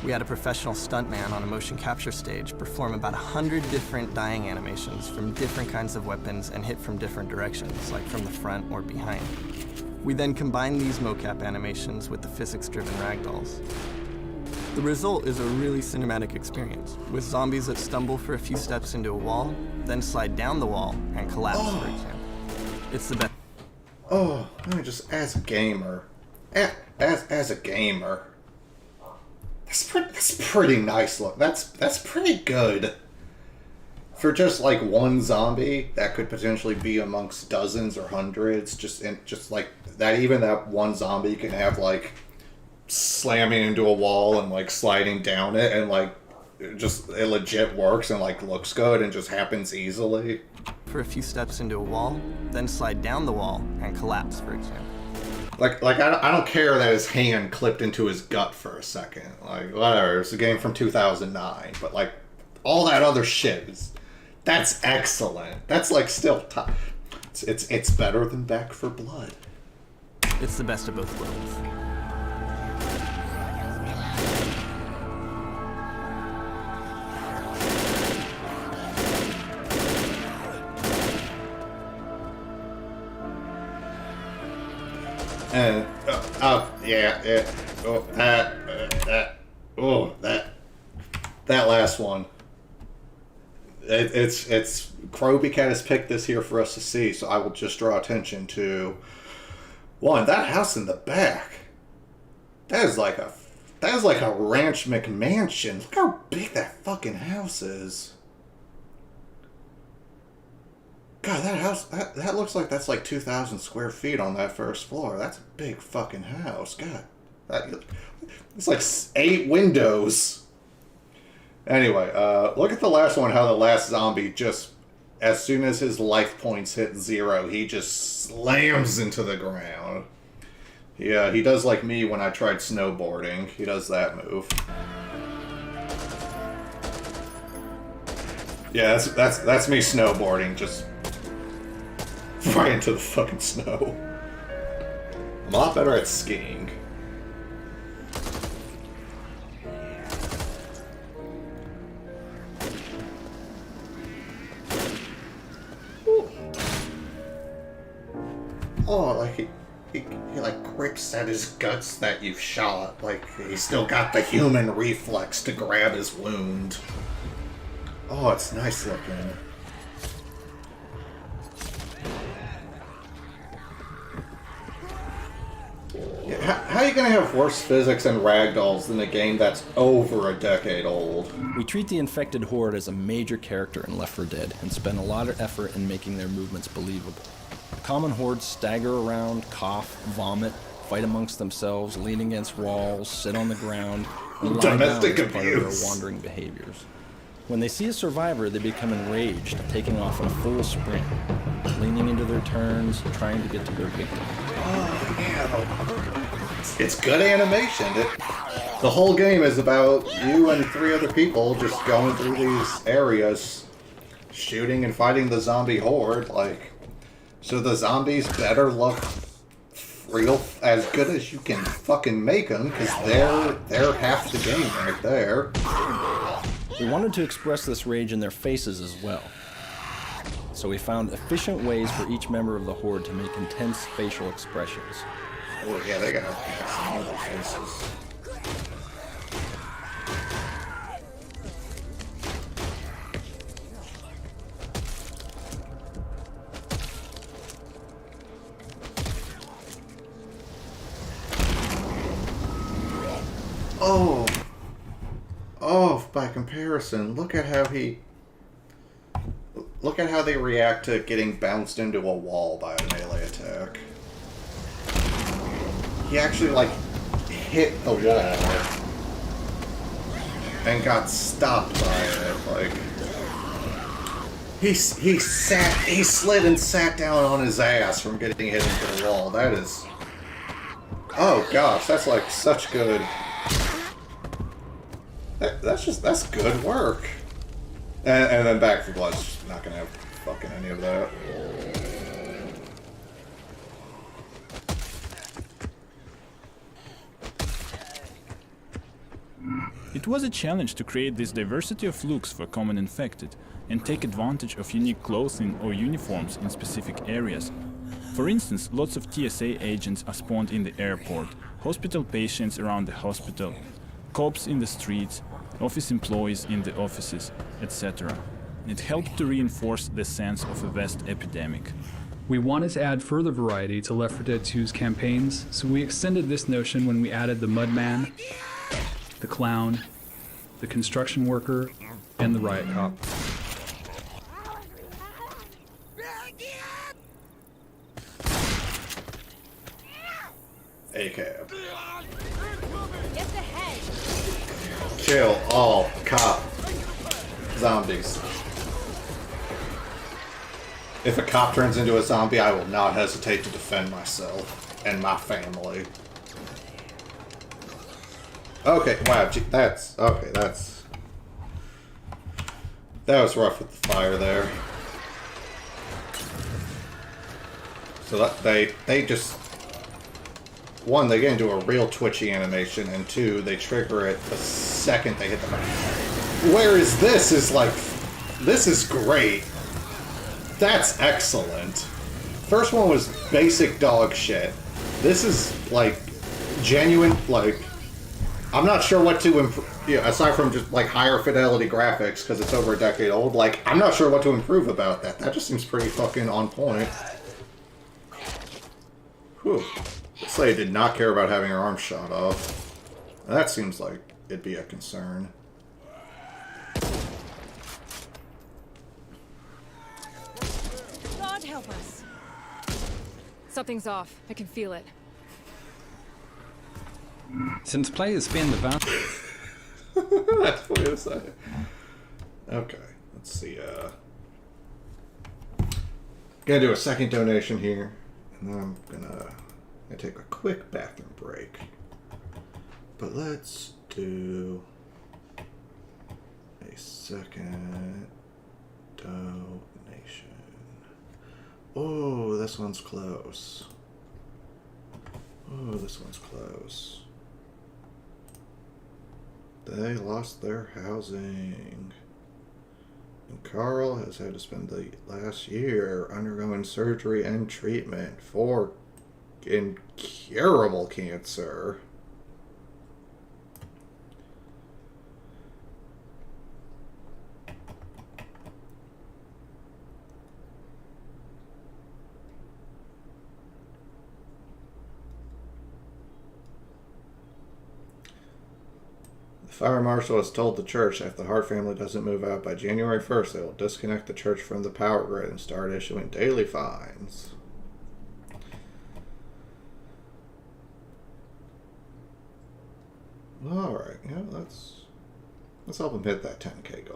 We had a professional stuntman on a motion capture stage perform about 100 different dying animations from different kinds of weapons and hit from different directions, like from the front or behind. We then combined these mocap animations with the physics-driven ragdolls. The result is a really cinematic experience, with zombies that stumble for a few steps into a wall, then slide down the wall and collapse, for example. It's the best. Oh, let me just as a gamer, as a gamer. That's pretty nice look. That's pretty good. For just like one zombie that could potentially be amongst dozens or hundreds, just like that, even that one zombie can have like slamming into a wall and like sliding down it, and like it legit works and like looks good and just happens easily. For a few steps into a wall, then slide down the wall and collapse, for example. Like I don't care that his hand clipped into his gut for a second. Like, whatever, it's a game from 2009, but like all that other shit that's excellent. That's like still top. It's better than Back 4 Blood. It's the best of both worlds. And yeah. That last one. It's Crobycat has picked this here for us to see, so I will just draw attention to one, that house in the back. That That is like a Ranch McMansion. Look how big that fucking house is. God, that house, that looks like that's like 2,000 square feet on that first floor. That's a big fucking house. God, it's like 8 windows. Anyway, look at the last one, how the last zombie just, as soon as his life points hit 0, he just slams into the ground. Yeah, he does like me when I tried snowboarding. He does that move. Yeah, that's me snowboarding, just right into the fucking snow. I'm a lot better at skiing. Ooh. Oh, like he like grips at his guts that you've shot. Like he's still got the human reflex to grab his wound. Oh, it's nice looking. How are you going to have worse physics and ragdolls than a game that's over a decade old? We treat the infected horde as a major character in Left 4 Dead and spend a lot of effort in making their movements believable. The common hordes stagger around, cough, vomit, fight amongst themselves, lean against walls, sit on the ground, and lie down as part of their wandering behaviors. When they see a survivor, they become enraged, taking off in a full sprint, leaning into their turns, trying to get to their victim. Oh, yeah. It's good animation. The whole game is about you and 3 other people just going through these areas, shooting and fighting the zombie horde. Like, so the zombies better look real as good as you can fucking make them, because they're half the game right there. We wanted to express this rage in their faces as well. So we found efficient ways for each member of the horde to make intense facial expressions. Oh yeah, they got some other faces. Oh, by comparison, look at how they react to getting bounced into a wall by a melee attack. He actually, like, hit the wall and got stopped by it. Like, he slid and sat down on his ass from getting hit into the wall. That is, oh gosh, that's like such good. That's good work. And then Back 4 Blood's just not gonna have fucking any of that. It was a challenge to create this diversity of looks for common infected and take advantage of unique clothing or uniforms in specific areas. For instance, lots of TSA agents are spawned in the airport, hospital patients around the hospital, cops in the streets, office employees in the offices, etc. It helped to reinforce the sense of a vast epidemic. We wanted to add further variety to Left 4 Dead 2's campaigns, so we extended this notion when we added the Mudman, the Clown, the Construction Worker, and the Riot Cop. ACAB. Just ahead. Kill all cop zombies. If a cop turns into a zombie, I will not hesitate to defend myself and my family. Okay, wow, that was rough with the fire there. So that they just, one, they get into a real twitchy animation, and 2, they trigger it the second they hit the button. Whereas this is like, this is great. That's excellent. First one was basic dog shit. This is like genuine, like, I'm not sure what to improve, aside from just like higher fidelity graphics because it's over a decade old, like, I'm not sure what to improve about that. That just seems pretty fucking on point. Whew. This lady did not care about having her arm shot off. That seems like it'd be a concern. God help us. Something's off. I can feel it. Since play has been the vast... Wait a second. Okay, let's see. Gonna do a second donation here, and then I'm gonna take a quick bathroom break. But let's do a second donation. Oh, this one's close. Oh, this one's close. They lost their housing. And Carl has had to spend the last year undergoing surgery and treatment for incurable cancer. The fire marshal has told the church that if the Hart family doesn't move out by January 1st, they will disconnect the church from the power grid and start issuing daily fines. Alright, yeah, let's help him hit that 10K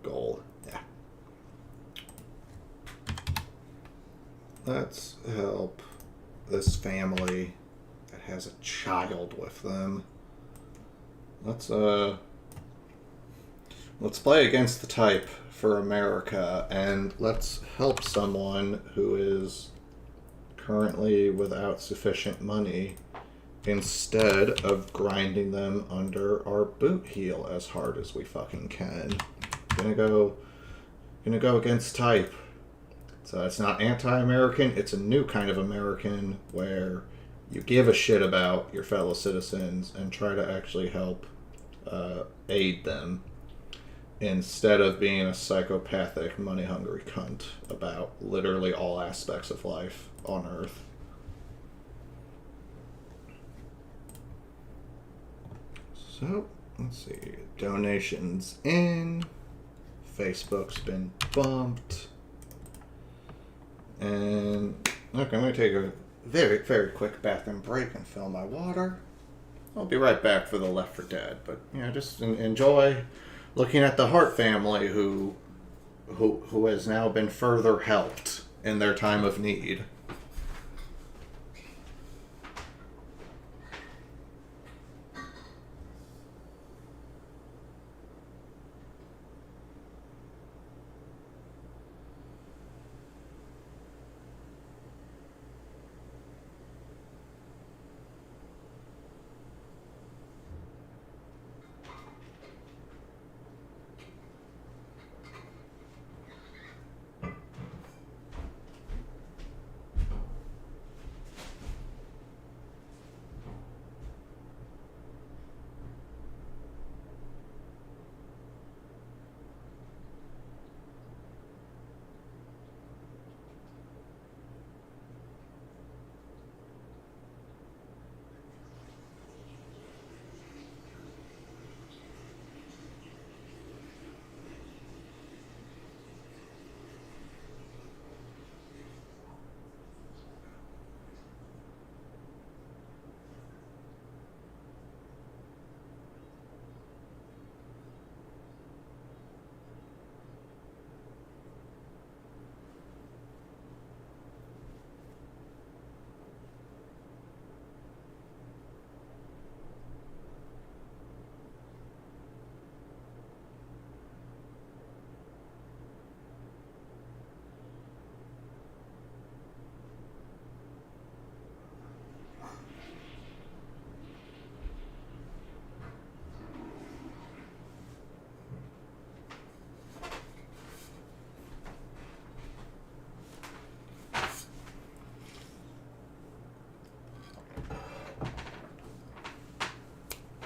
goal. Yeah. Let's help this family that has a child with them. Let's play against the type for America, and let's help someone who is currently without sufficient money instead of grinding them under our boot heel as hard as we fucking can. Gonna go against type. So it's not anti-American, it's a new kind of American where you give a shit about your fellow citizens and try to actually help aid them instead of being a psychopathic, money-hungry cunt about literally all aspects of life on Earth. So, let's see. Donations in. Facebook's been bumped. And, okay, I'm going to take a very, very quick bathroom break and fill my water. I'll be right back for the Left 4 Dead, but just enjoy looking at the Hart family who has now been further helped in their time of need.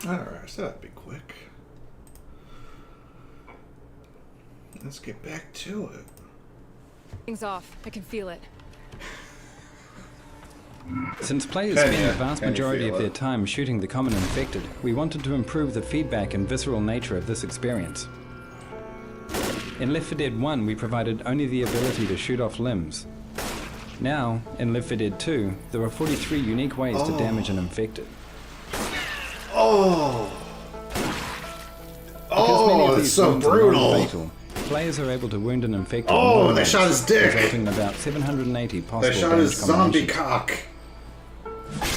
Alright, so that'd be quick. Let's get back to it. Things off. I can feel it. Since players spend the vast majority of their time shooting the common infected, we wanted to improve the feedback and visceral nature of this experience. In Left 4 Dead 1, we provided only the ability to shoot off limbs. Now, in Left 4 Dead 2, there are 43 unique ways to damage an infected. Oh! Because many of these it's so wounds are brutal! non-fatal, players are able to wound an infected Oh, they shot his dick! resulting in about 780 possible They shot his damage zombie combinations. cock.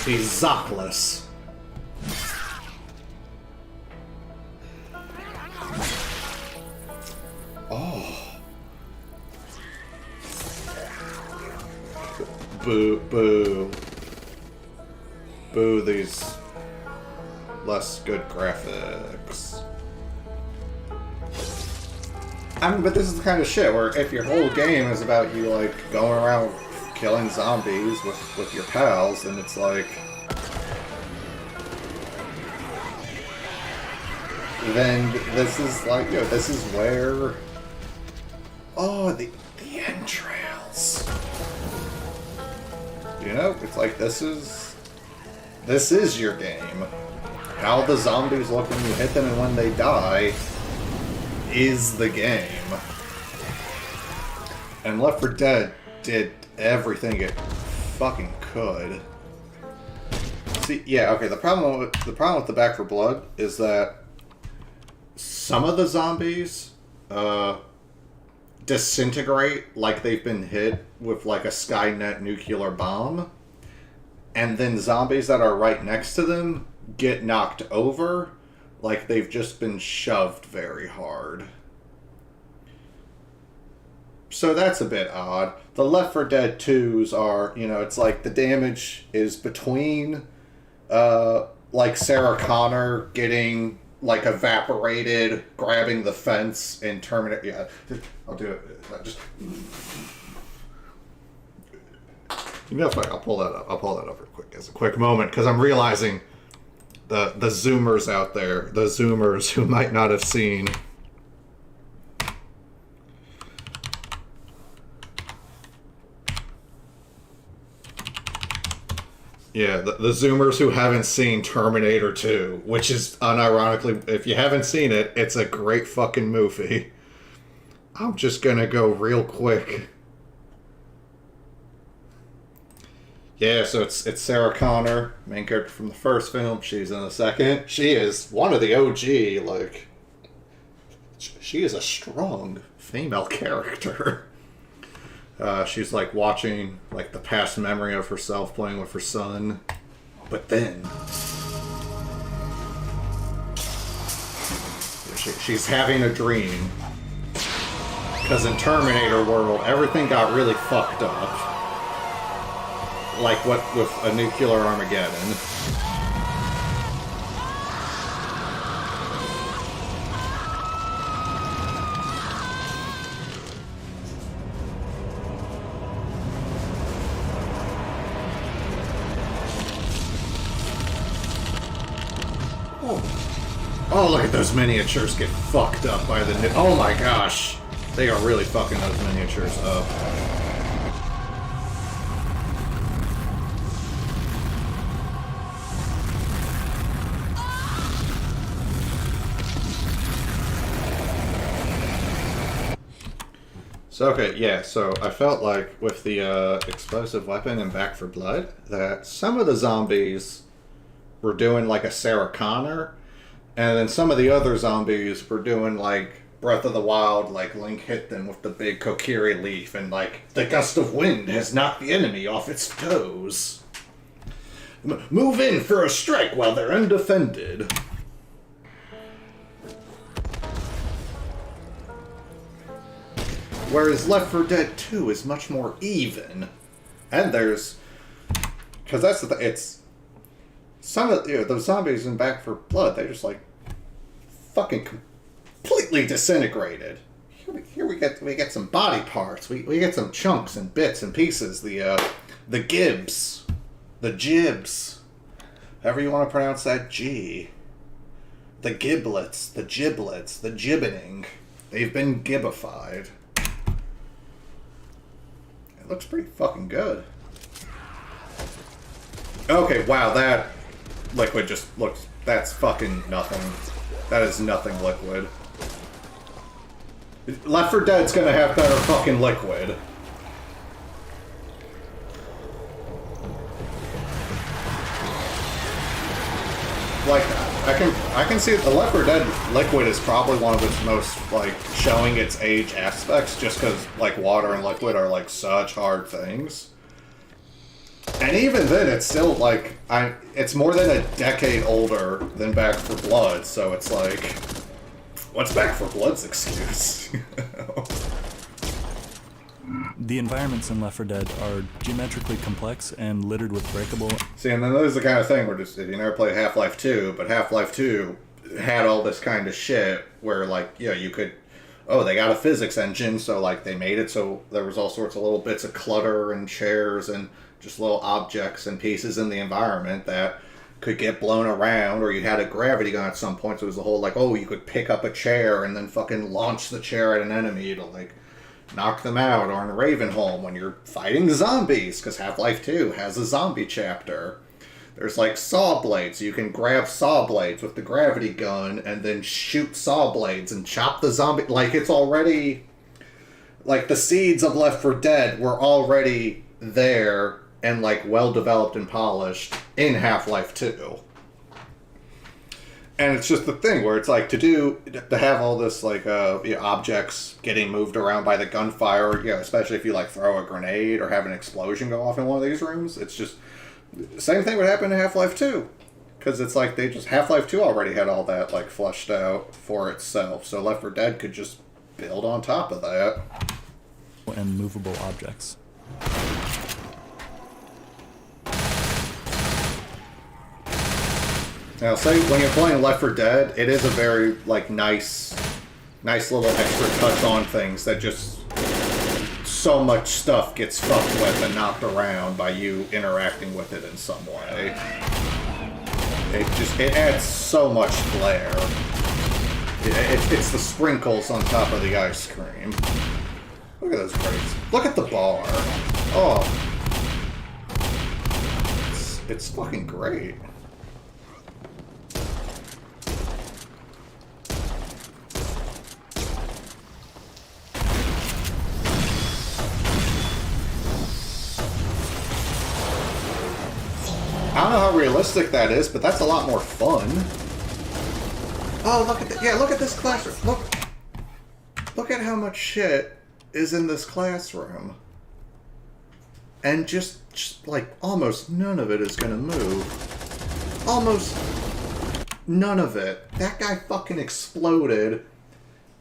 He's Zockless. Oh. Boo, boo. Boo these less good graphics. I mean, but this is the kind of shit where if your whole game is about you, like, going around killing zombies with your pals, and it's like... Then this is like, you know, this is where... Oh, the entrails. You know, it's like this is your game. How the zombies look when you hit them and when they die is the game. And Left 4 Dead did everything it fucking could. See, yeah, okay, the problem with the Back 4 Blood is that some of the zombies disintegrate like they've been hit with like a Skynet nuclear bomb, and then zombies that are right next to them get knocked over like they've just been shoved very hard. So that's a bit odd. The Left 4 Dead 2s are, you know, it's like the damage is between like Sarah Connor getting like evaporated, grabbing the fence, and terminate. Yeah, I'll do it. Just, you know, fine. I'll pull that up. I'll pull that up real quick as a quick moment because I'm realizing the Zoomers out there, the Zoomers who might not have seen. Yeah, the Zoomers who haven't seen Terminator 2, which is, unironically, if you haven't seen it, it's a great fucking movie. I'm just gonna go real quick. Yeah, so it's Sarah Connor, main character from the first film. She's in the second. She is one of the OG, like... She is a strong female character. She's like watching like the past memory of herself playing with her son, but then she's having a dream because in Terminator world everything got really fucked up, like what with a nuclear Armageddon. Oh, look at those miniatures get fucked up by the... Oh my gosh! They are really fucking those miniatures up. So, okay, yeah, so I felt like with the explosive weapon in Back 4 Blood, that some of the zombies were doing like a Sarah Connor, and then some of the other zombies were doing like Breath of the Wild, like Link hit them with the big Kokiri leaf, and like the gust of wind has knocked the enemy off its toes. Move in for a strike while they're undefended. Whereas Left 4 Dead 2 is much more even. And there's... Because that's the thing, it's... Some of the zombies in Back 4 Blood, they're just like... fucking completely disintegrated. Here we get some body parts. We get some chunks and bits and pieces. The gibs. The jibs. However you want to pronounce that G. The giblets. The giblets. The gibbeting. They've been gibified. It looks pretty fucking good. Okay, wow, that liquid just looks... That's fucking nothing. That is nothing liquid. Left 4 Dead's gonna have better fucking liquid. Like, I can see the Left 4 Dead liquid is probably one of its most, like, showing its age aspects, just because, like, water and liquid are, like, such hard things. And even then, it's still, like, it's more than a decade older than Back 4 Blood, so it's like, what's Back 4 Blood's excuse? The environments in Left 4 Dead are geometrically complex and littered with breakable... See, and then there's the kind of thing where just, if you never played Half-Life 2, but Half-Life 2 had all this kind of shit where, like, yeah, you could... Oh, they got a physics engine, so, like, they made it so there was all sorts of little bits of clutter and chairs and just little objects and pieces in the environment that could get blown around, or you had a gravity gun at some point, so it was the whole, like, oh, you could pick up a chair and then fucking launch the chair at an enemy to, like, knock them out, or in Ravenholm when you're fighting zombies, because Half-Life 2 has a zombie chapter. There's, like, saw blades. You can grab saw blades with the gravity gun and then shoot saw blades and chop the zombie... Like, it's already... Like, the seeds of Left 4 Dead were already there and, like, well-developed and polished in Half-Life 2. And it's just the thing where it's like to have all this like objects getting moved around by the gunfire, especially if you like throw a grenade or have an explosion go off in one of these rooms. It's just same thing would happen in Half-Life 2, because it's like Half-Life 2 already had all that like fleshed out for itself, so Left 4 Dead could just build on top of that. And movable objects. Now, say when you're playing Left 4 Dead, it is a very like nice little extra touch on things that just so much stuff gets fucked with and knocked around by you interacting with it in some way. It adds so much flair. It's the sprinkles on top of the ice cream. Look at those grapes. Look at the bar. Oh, it's fucking great. I don't know how realistic that is, but that's a lot more fun. Oh, look at that. Yeah, look at this classroom. Look at how much shit is in this classroom. And just like, almost none of it is gonna move. Almost none of it. That guy fucking exploded,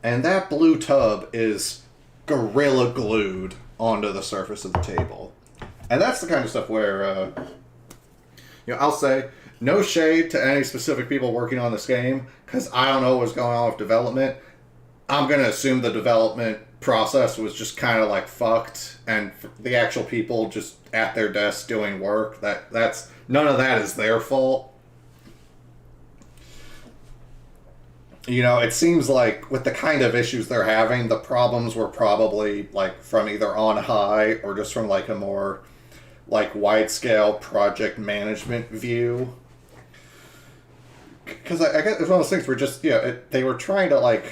and that blue tub is gorilla glued onto the surface of the table. And that's the kind of stuff where, I'll say, no shade to any specific people working on this game, because I don't know what's going on with development. I'm going to assume the development process was just kind of like fucked, and the actual people just at their desks doing work, that's none of that is their fault. It seems like with the kind of issues they're having, the problems were probably like from either on high or just from like a more like wide-scale project management view. Because I guess it's one of those things where just, they were trying to like,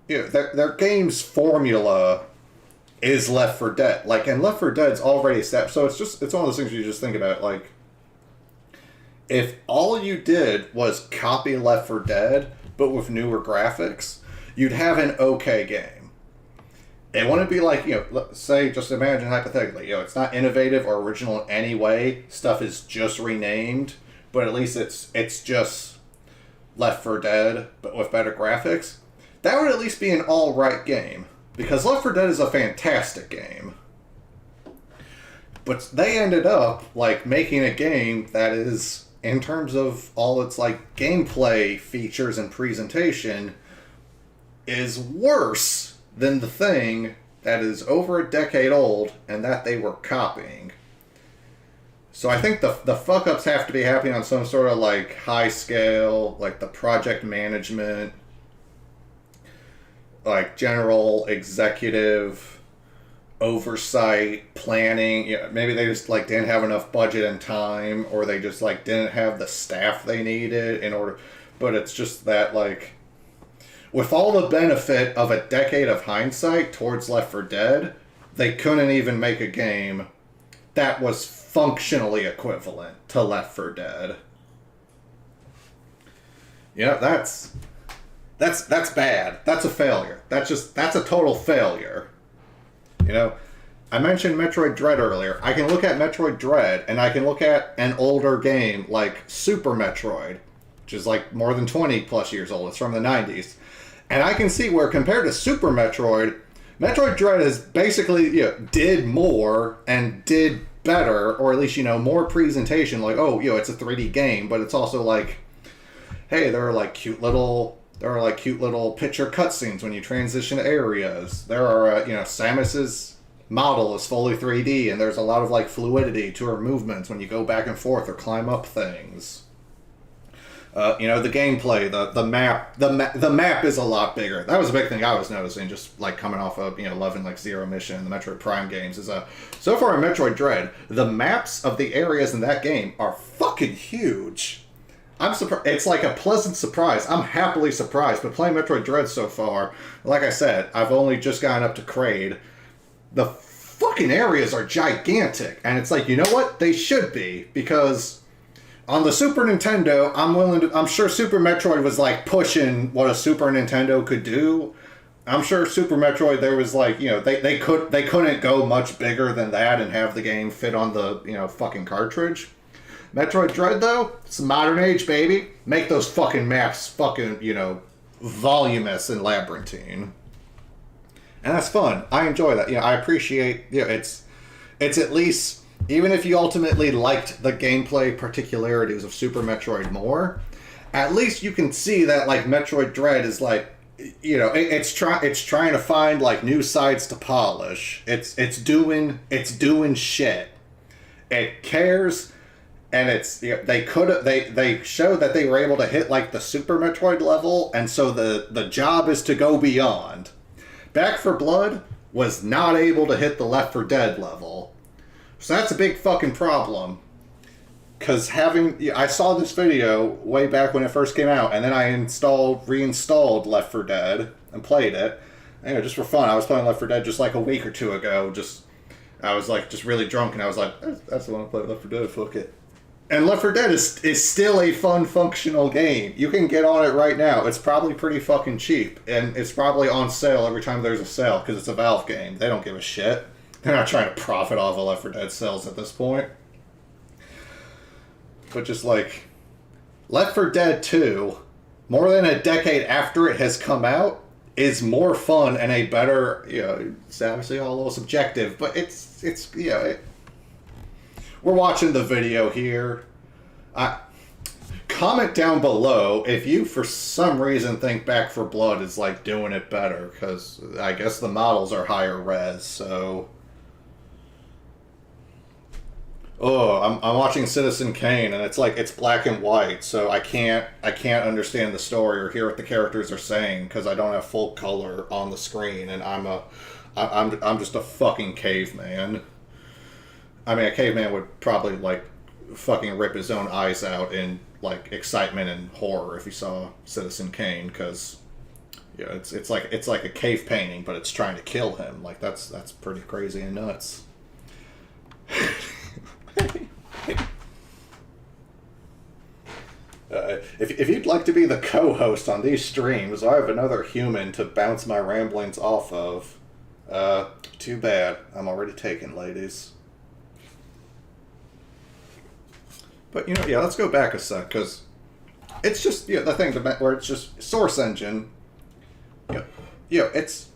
their game's formula is Left 4 Dead. Like, and Left 4 Dead's already established, so it's one of those things where you just think about, like, if all you did was copy Left 4 Dead, but with newer graphics, you'd have an okay game. It wouldn't be like, say, just imagine hypothetically, it's not innovative or original in any way. Stuff is just renamed, but at least it's just Left 4 Dead, but with better graphics. That would at least be an alright game, because Left 4 Dead is a fantastic game. But they ended up, like, making a game that is, in terms of all its, like, gameplay features and presentation, is worse than the thing that is over a decade old and that they were copying. So I think the fuck-ups have to be happening on some sort of like high scale, like the project management, like general executive, oversight, planning. You know, maybe they just like didn't have enough budget and time, or they just like didn't have the staff they needed in order. But it's just that like, with all the benefit of a decade of hindsight towards Left 4 Dead, they couldn't even make a game that was functionally equivalent to Left 4 Dead. Yeah, that's bad. That's a failure. That's a total failure. You know, I mentioned Metroid Dread earlier. I can look at Metroid Dread, and I can look at an older game like Super Metroid, which is like more than 20 plus years old. It's from the 90s. And I can see where, compared to Super Metroid, Metroid Dread is basically, you know, did more and did better, or at least, you know, more presentation. Like, oh, you know, it's a 3D game, but it's also like, hey, there are cute little picture cutscenes when you transition areas. There are, you know, Samus's model is fully 3D, and there's a lot of like fluidity to her movements when you go back and forth or climb up things. You know, the gameplay, the map is a lot bigger. That was a big thing I was noticing, just like coming off of, you know, loving like Zero Mission and the Metroid Prime games. Is so far in Metroid Dread, the maps of the areas in that game are fucking huge. I'm surprised. It's like a pleasant surprise. I'm happily surprised. But playing Metroid Dread so far, like I said, I've only just gotten up to Kraid. The fucking areas are gigantic, and it's like, you know what? They should be, because on the Super Nintendo, I'm sure Super Metroid was like pushing what a Super Nintendo could do. I'm sure Super Metroid, there was like, you know, they couldn't go much bigger than that and have the game fit on the, you know, fucking cartridge. Metroid Dread, though, it's modern age, baby. Make those fucking maps fucking, you know, voluminous and labyrinthine. And that's fun. I enjoy that. You know, I appreciate, you know, it's at least, even if you ultimately liked the gameplay particularities of Super Metroid more, at least you can see that, like, Metroid Dread is like, you know, it's trying to find like new sides to polish. It's doing shit. It cares. And it's, you know, they showed that they were able to hit like the Super Metroid level, and so the job is to go beyond. Back 4 Blood was not able to hit the Left 4 Dead level, so that's a big fucking problem. Cause I saw this video way back when it first came out, and then I reinstalled Left 4 Dead and played it. And, you know, just for fun. I was playing Left 4 Dead just like a week or two ago. I was like just really drunk, and I was like, that's the one I played, Left 4 Dead. Fuck it. And Left 4 Dead is still a fun, functional game. You can get on it right now. It's probably pretty fucking cheap. And it's probably on sale every time there's a sale, because it's a Valve game. They don't give a shit. They're not trying to profit off of Left 4 Dead sales at this point. But just like, Left 4 Dead 2, more than a decade after it has come out, is more fun and a better, you know, it's obviously all a little subjective, but it's you know, we're watching the video here. Comment down below if you, for some reason, think Back 4 Blood is like doing it better, because I guess the models are higher res. So, I'm watching Citizen Kane, and it's like it's black and white, so I can't understand the story or hear what the characters are saying because I don't have full color on the screen, and I'm just a fucking caveman. I mean, a caveman would probably, like, fucking rip his own eyes out in, like, excitement and horror if he saw Citizen Kane, because, yeah, it's like a cave painting, but it's trying to kill him. Like, that's pretty crazy and nuts. If you'd like to be the co-host on these streams, I have another human to bounce my ramblings off of. Too bad. I'm already taken, ladies. But, you know, yeah, let's go back a sec, because it's just, you know, the thing where it's just Source Engine, you know, it's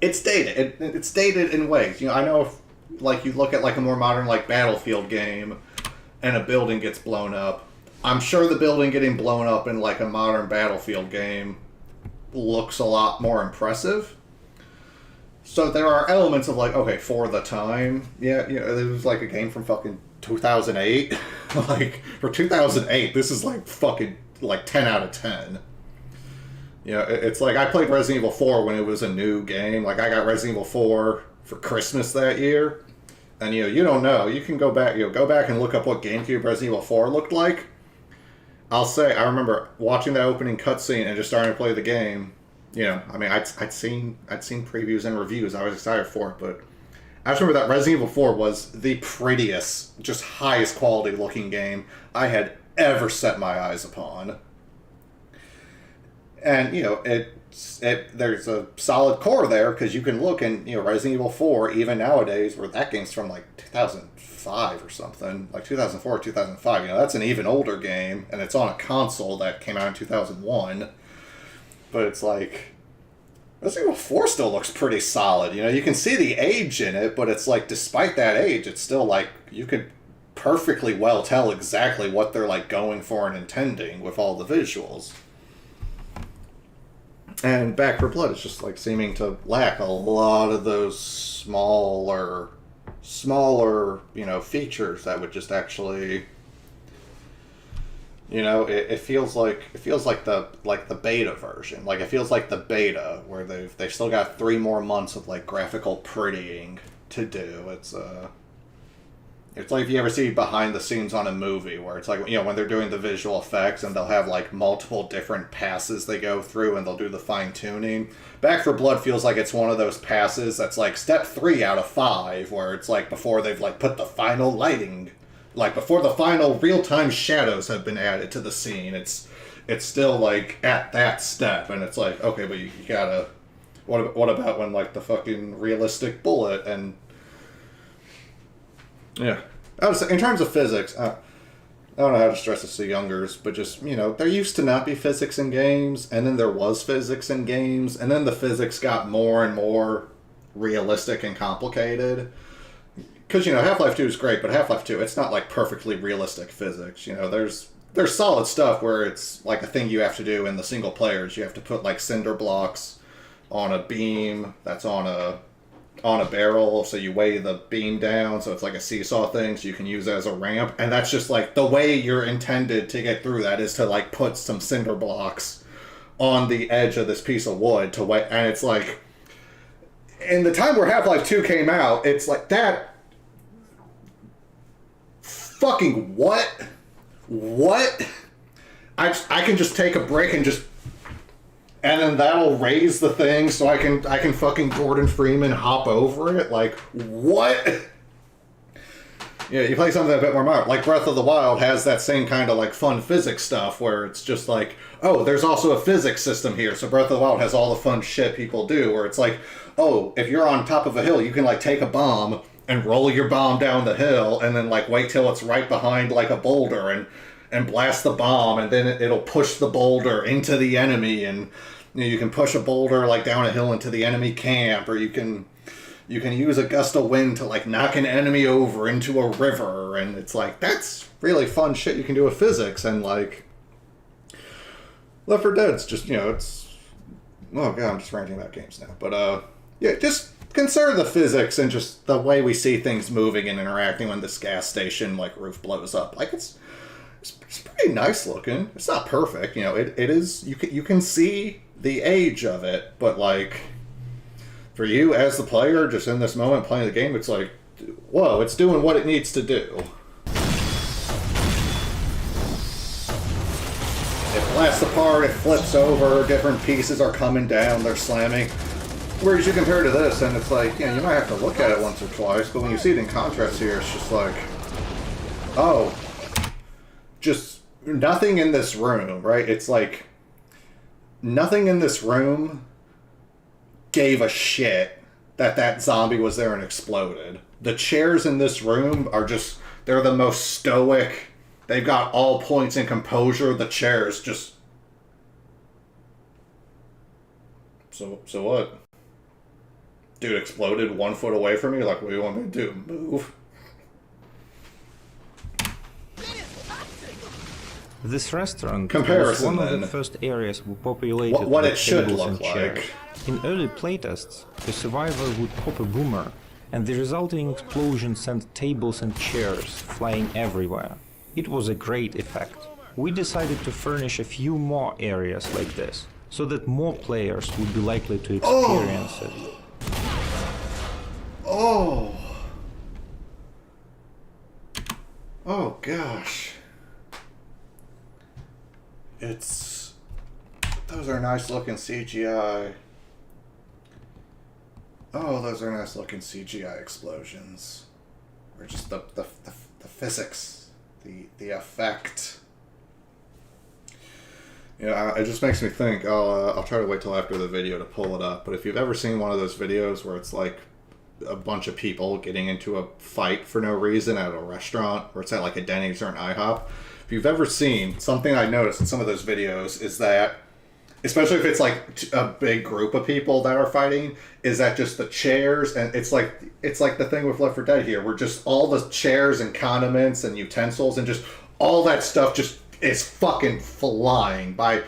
dated. It's dated in ways. You know, I know if, like, you look at, like, a more modern, like, Battlefield game, and a building gets blown up, I'm sure the building getting blown up in, like, a modern Battlefield game looks a lot more impressive. So there are elements of, like, okay, for the time, yeah, you know, it was, like, a game from fucking 2008. Like, for 2008, this is, like, fucking, like, 10 out of 10. You know, it's like, I played Resident Evil 4 when it was a new game. Like, I got Resident Evil 4 for Christmas that year. And you don't know. You can go back and look up what GameCube Resident Evil 4 looked like. I'll say I remember watching that opening cutscene and just starting to play the game. I mean, I'd seen previews and reviews. I was excited for it, but I just remember that Resident Evil 4 was the prettiest, just highest quality looking game I had ever set my eyes upon. And there's a solid core there because you can look and Resident Evil 4 even nowadays, where that game's from like 2005 or something, like 2004 or 2005. That's an even older game, and it's on a console that came out in 2001. But it's like Resident Evil 4 still looks pretty solid. You can see the age in it, but it's like despite that age, it's still like you could perfectly well tell exactly what they're like going for and intending with all the visuals. And Back 4 Blood is just like seeming to lack a lot of those smaller, features that would just actually, it feels like the beta version. Like it feels like the beta where they've still got 3 more months of like graphical prettying to do. It's like if you ever see behind the scenes on a movie where it's like, when they're doing the visual effects and they'll have like multiple different passes they go through and they'll do the fine tuning. Back 4 Blood feels like it's one of those passes that's like step 3 out of 5, where it's like before they've like put the final lighting, like before the final real-time shadows have been added to the scene. It's still like at that step, and it's like, okay, but you gotta, what about when like the fucking realistic bullet and yeah. In terms of physics, I don't know how to stress this to youngers, but just, there used to not be physics in games, and then there was physics in games, and then the physics got more and more realistic and complicated. Because, Half-Life 2 is great, but Half-Life 2, it's not, like, perfectly realistic physics. There's solid stuff where it's, like, a thing you have to do in the single players. You have to put, like, cinder blocks on a beam that's on a barrel, so you weigh the beam down, so it's like a seesaw thing, so you can use it as a ramp, and that's just like the way you're intended to get through that is to like put some cinder blocks on the edge of this piece of wood to weigh, and it's like in the time where Half-Life 2 came out, it's like that fucking what I can just take a break and then that'll raise the thing so I can fucking Gordon Freeman hop over it. Like, what? You play something a bit more modern. Like Breath of the Wild has that same kind of like fun physics stuff where it's just like, oh, there's also a physics system here. So Breath of the Wild has all the fun shit people do where it's like, oh, if you're on top of a hill, you can like take a bomb and roll your bomb down the hill and then like wait till it's right behind like a boulder and blast the bomb, and then it'll push the boulder into the enemy, and you can push a boulder like down a hill into the enemy camp, or you can use a gust of wind to like knock an enemy over into a river, and it's like that's really fun shit you can do with physics. And like Left 4 Dead's just it's oh god, I'm just ranting about games now, but just consider the physics and just the way we see things moving and interacting when this gas station like roof blows up. Like it's pretty nice looking. It's not perfect, it is, you can see the age of it, but like for you as the player just in this moment playing the game, it's like, whoa, it's doing what it needs to do. It blasts apart, it flips over, different pieces are coming down, they're slamming. Whereas you compare to this and it's like, you might have to look at it once or twice, but when you see it in contrast here, it's just like, oh, just nothing in this room, right? It's like nothing in this room gave a shit that zombie was there and exploded. The chairs in this room are just, they're the most stoic. They've got all points in composure. The chairs just... So what? Dude exploded 1 foot away from me? Like, what do you want me to do? Move? This restaurant Comparison, was one of then. the first areas we populated What with it should tables look and chairs. like. In early playtests, the survivor would pop a boomer, and the resulting explosion sent tables and chairs flying everywhere. It was a great effect. We decided to furnish a few more areas like this, so that more players would be likely to experience it. Oh. Oh gosh. Those are nice looking CGI. Oh, those are nice looking CGI explosions. Or just the physics, the effect. Yeah, it just makes me think. I'll try to wait till after the video to pull it up. But if you've ever seen one of those videos where it's like a bunch of people getting into a fight for no reason at a restaurant, or it's at like a Denny's or an IHOP, if you've ever seen, something I noticed in some of those videos is that, especially if it's like a big group of people that are fighting, is that just the chairs, and it's like the thing with Left 4 Dead here, where just all the chairs and condiments and utensils and just all that stuff just is fucking flying. By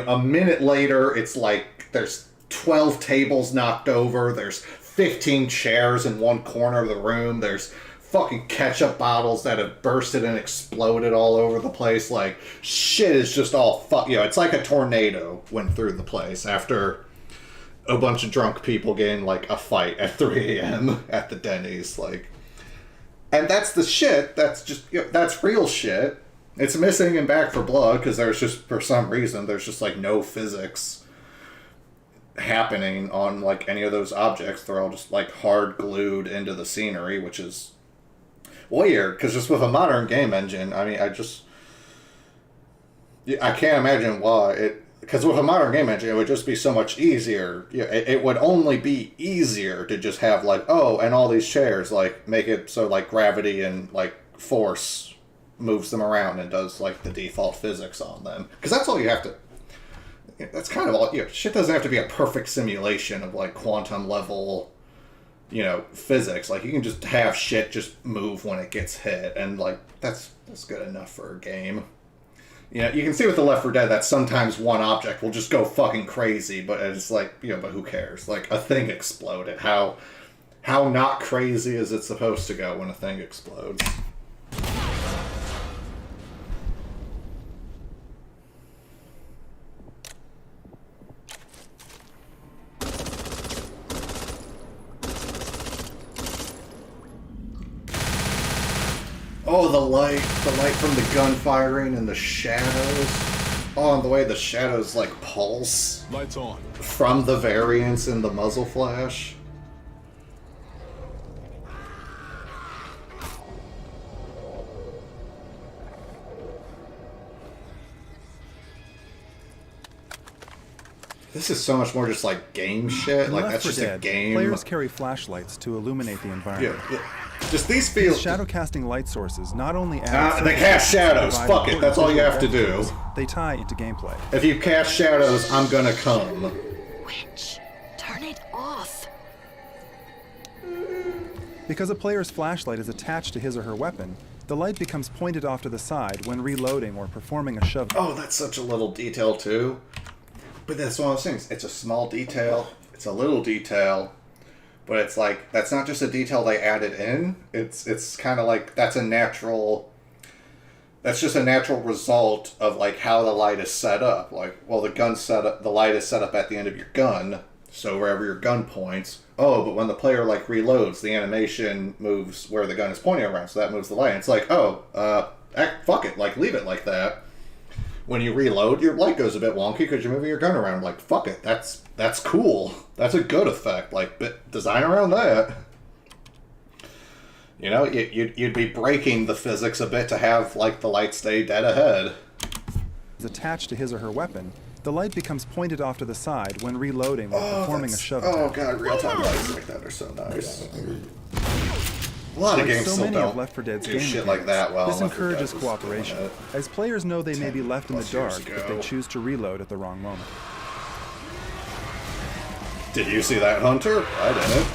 a minute later, it's like there's 12 tables knocked over, there's 15 chairs in one corner of the room, there's fucking ketchup bottles that have bursted and exploded all over the place. Like, shit is just all it's like a tornado went through the place after a bunch of drunk people getting like a fight at 3 a.m. at the Denny's. Like, and that's the shit. That's just that's real shit. It's missing in Back 4 Blood because there's just, for some reason, there's just like no physics happening on like any of those objects. They're all just like hard glued into the scenery, which is weird because just with a modern game engine, I mean, I can't imagine why because with a modern game engine, it would just be so much easier. It would only be easier to just have like, and all these chairs, like make it so like gravity and like force moves them around and does like the default physics on them, because that's all you have to. That's kind of all. Shit doesn't have to be a perfect simulation of like quantum level, physics. Like, you can just have shit just move when it gets hit, and like that's good enough for a game. You can see with the Left 4 Dead that sometimes one object will just go fucking crazy, but it's like, but who cares? Like, a thing exploded. How not crazy is it supposed to go when a thing explodes? Oh, the light from the gun firing and the shadows. Oh, and the way the shadows like pulse. Lights on. From the variance in the muzzle flash. This is so much more just like game shit. Like, that's just a game. Players carry flashlights to illuminate the environment. Yeah. Just these feel. Shadow casting light sources not only add. They cast shadows. Fuck it. That's all you have to do. They tie into gameplay. If you cast shadows, I'm gonna come. Witch, turn it off. Because a player's flashlight is attached to his or her weapon, the light becomes pointed off to the side when reloading or performing a shove. Oh, that's such a little detail too. But that's one of those things. It's a small detail. It's a little detail. But it's like, that's not just a detail they added in. It's kind of like, that's just a natural result of like how the light is set up. Like, well, the light is set up at the end of your gun, so wherever your gun points. Oh, but when the player like reloads, the animation moves where the gun is pointing around, so that moves the light. And it's like, fuck it, like leave it like that. When you reload, your light goes a bit wonky because you're moving your gun around. Like, fuck it, that's cool. That's a good effect. Like, but design around that. You'd be breaking the physics a bit to have like the light stay dead ahead. Is attached to his or her weapon. The light becomes pointed off to the side when reloading or performing a shove. Oh god, real-time lights like that are so nice. A lot of games still don't Left 4 Dead's do shit like that well. This encourages cooperation, as players know they may be left in the dark if they choose to reload at the wrong moment. Did you see that, Hunter? I didn't.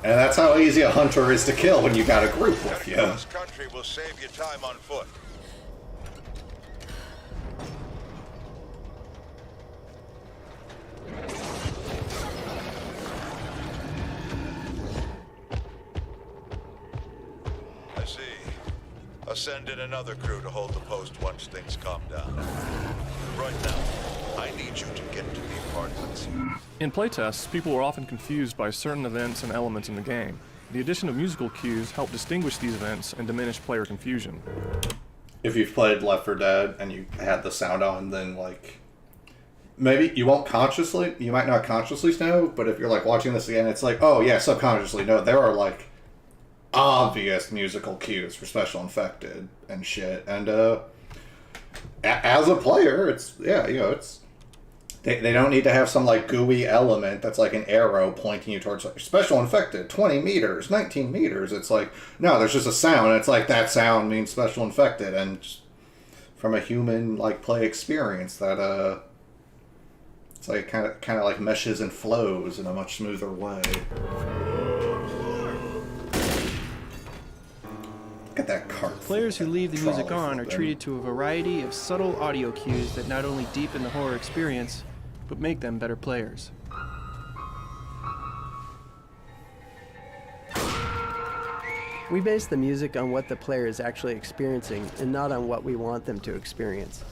And that's how easy a hunter is to kill when you got a group with you. This country will save you time on foot. I see. Send in another crew to hold the post once things calm down. Right now, I need you to get to the apartments. In playtests, people were often confused by certain events and elements in the game. The addition of musical cues helped distinguish these events and diminish player confusion. If you've played Left 4 Dead and you had the sound on, then like maybe you won't consciously, you might not consciously know, but if you're like watching this again, it's like, oh yeah, subconsciously, no, there are like obvious musical cues for Special Infected and shit. And as a player, it's, yeah, you know, it's, they don't need to have some like gooey element that's like an arrow pointing you towards like, Special Infected, 20 meters, 19 meters. It's like, no, there's just a sound, and it's like that sound means Special Infected, and just from a human like play experience that it's like kind of like meshes and flows in a much smoother way. Look at that cart. Players who leave the music on are treated to a variety of subtle audio cues that not only deepen the horror experience, but make them better players. We base the music on what the player is actually experiencing and not on what we want them to experience.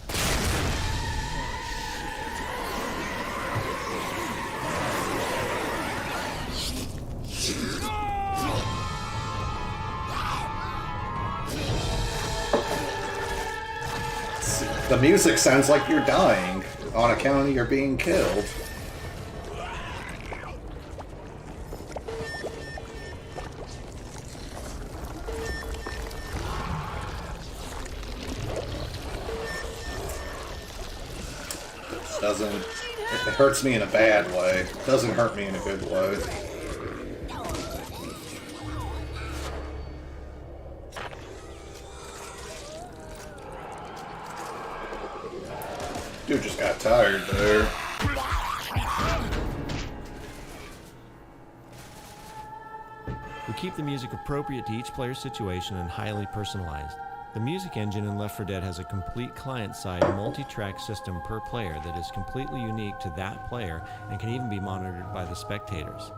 The music sounds like you're dying on account of you're being killed. Doesn't, it hurts me in a bad way. It doesn't hurt me in a good way. Dude just got tired there. We keep the music appropriate to each player's situation and highly personalized. The music engine in Left 4 Dead has a complete client-side multi-track system per player that is completely unique to that player and can even be monitored by the spectators.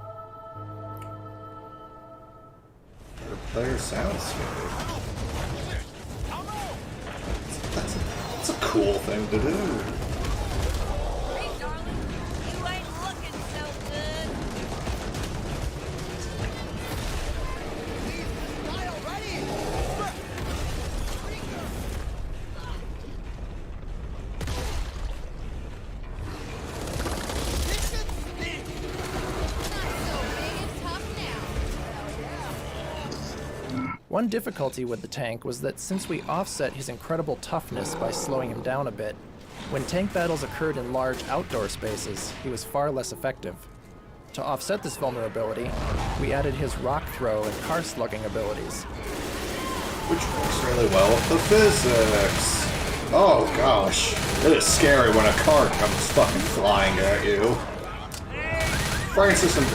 The player sounds good. That's a cool thing to do. One difficulty with the tank was that since we offset his incredible toughness by slowing him down a bit, when tank battles occurred in large outdoor spaces, he was far less effective. To offset this vulnerability, we added his rock throw and car slugging abilities. Which works really well with the physics. Oh gosh, it is scary when a car comes fucking flying at you. Francis and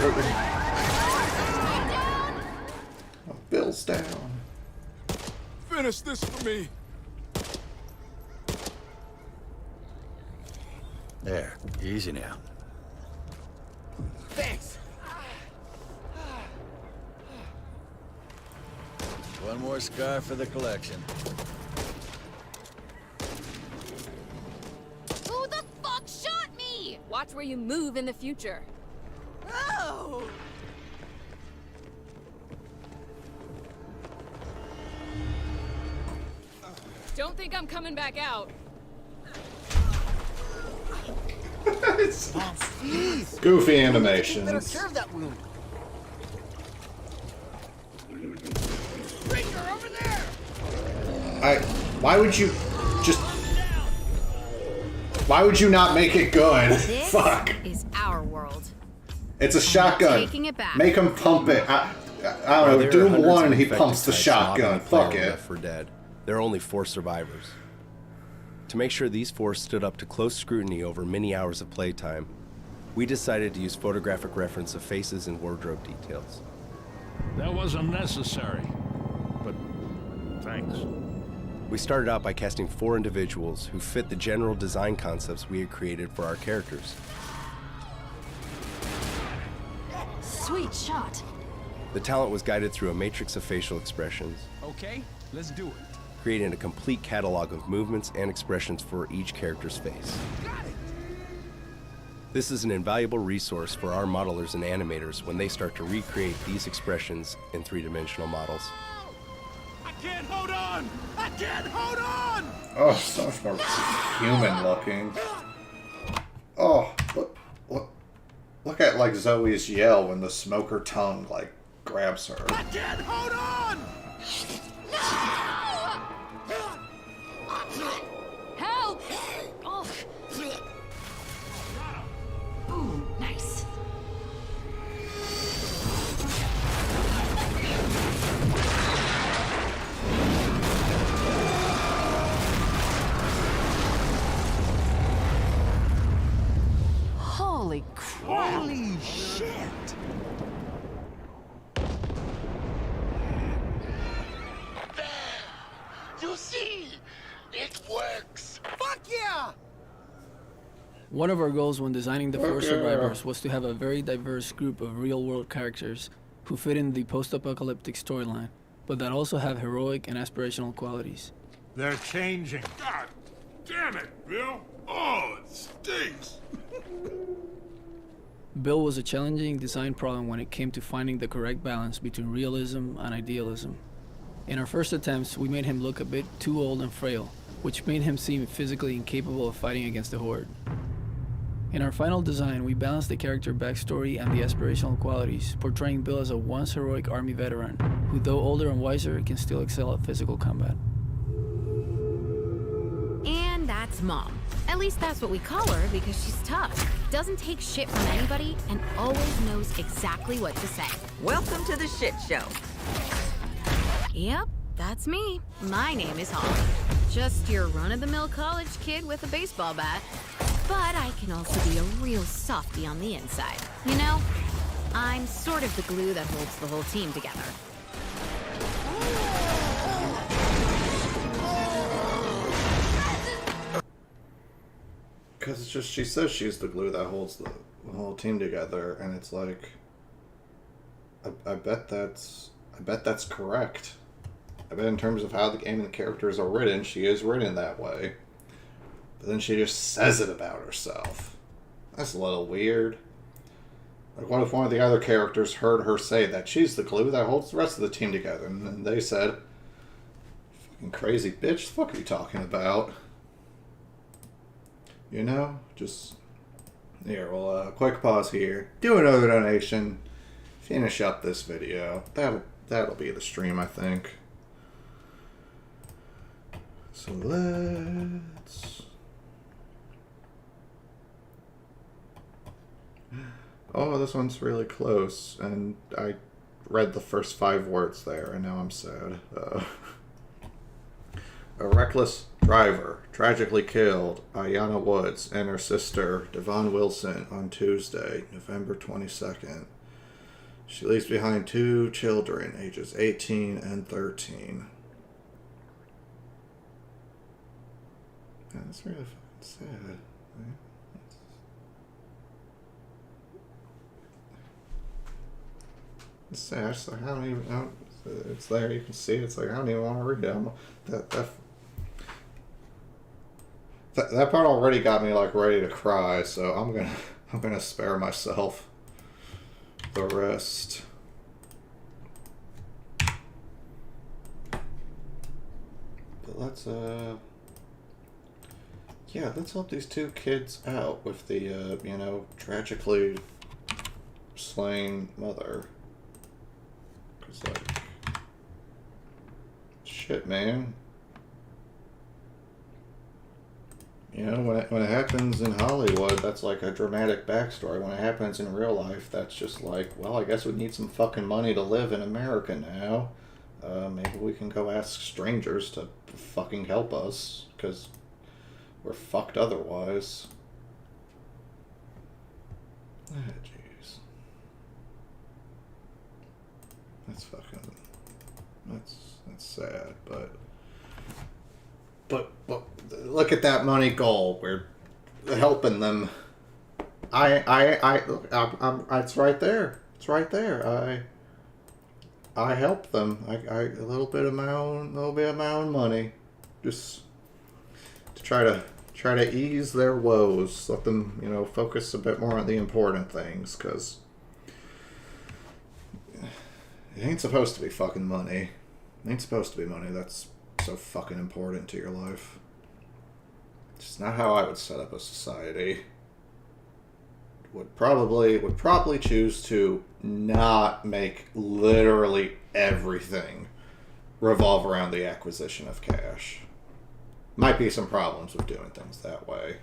Bill's down. Finish this for me. There, easy now. Thanks. One more scar for the collection. Who the fuck shot me? Watch where you move in the future. Oh! Don't think I'm coming back out. Goofy animations. Better care of that wound. Ranger, over there. Why would you not make it good? This Fuck. is our world. It's a shotgun. Taking it back. Make him pump it. I don't know. Doom 1, he pumps the shotgun. Fuck it. Left 4 Dead. There are only 4 survivors. To make sure these 4 stood up to close scrutiny over many hours of playtime, we decided to use photographic reference of faces and wardrobe details. That wasn't necessary, but thanks. We started out by casting 4 individuals who fit the general design concepts we had created for our characters. Sweet shot. The talent was guided through a matrix of facial expressions, Okay, let's do it. creating a complete catalog of movements and expressions for each character's face. This is an invaluable resource for our modelers and animators when they start to recreate these expressions in three-dimensional models. I can't hold on! I can't hold on! Oh, so much more human looking. Oh, look at like Zoe's yell when the smoker tongue like grabs her. I can't hold on! Help! Oh. Ooh, nice. Holy crap! Holy shit! You see? It works! Fuck yeah! One of our goals when designing the four survivors was to have a very diverse group of real-world characters who fit in the post-apocalyptic storyline, but that also have heroic and aspirational qualities. They're changing. God damn it, Bill! Oh, it stinks! Bill was a challenging design problem when it came to finding the correct balance between realism and idealism. In our first attempts, we made him look a bit too old and frail, which made him seem physically incapable of fighting against the Horde. In our final design, we balanced the character backstory and the aspirational qualities, portraying Bill as a once heroic army veteran, who though older and wiser, can still excel at physical combat. And that's Mom. At least that's what we call her because she's tough, doesn't take shit from anybody, and always knows exactly what to say. Welcome to the shit show. Yep, that's me. My name is Holly. Just your run-of-the-mill college kid with a baseball bat. But I can also be a real softie on the inside. You know, I'm sort of the glue that holds the whole team together. Because it's just, she says she's the glue that holds the whole team together, and it's like, I bet that's correct. I bet in terms of how the game and the characters are written, she is written that way. But then she just says it about herself. That's a little weird. Like, what if one of the other characters heard her say that she's the glue that holds the rest of the team together, and then they said, fucking crazy bitch, the fuck are you talking about? You know, just here. Well, quick pause here. Do another donation. Finish up this video. That'll be the stream, I think. So let's. Oh, this one's really close, and I read the first 5 words there, and now I'm sad. A reckless driver tragically killed Ayanna Woods and her sister, Devon Wilson, on Tuesday, November 22nd. She leaves behind 2 children, ages 18 and 13. Man, that's really fucking sad. Right? It's sad. It's like, I don't even. It's there. You can see it. It's like I don't even want to read it. That part already got me like ready to cry. So I'm gonna spare myself the rest. But let's let's help these 2 kids out with the tragically slain mother. Cause like, shit, man. You know, when it happens in Hollywood, that's like a dramatic backstory. When it happens in real life, that's just like, well, I guess we need some fucking money to live in America now. Maybe we can go ask strangers to fucking help us, because we're fucked otherwise. Ah, jeez. That's fucking... That's sad, but look at that money goal. We're helping them. It's right there. It's right there. I help them. I a little bit of my own money, just to try try to ease their woes. Let them, focus a bit more on the important things, because it ain't supposed to be fucking money. It ain't supposed to be money that's so fucking important to your life. It's not how I would set up a society. Would probably choose to not make literally everything revolve around the acquisition of cash. Might be some problems with doing things that way.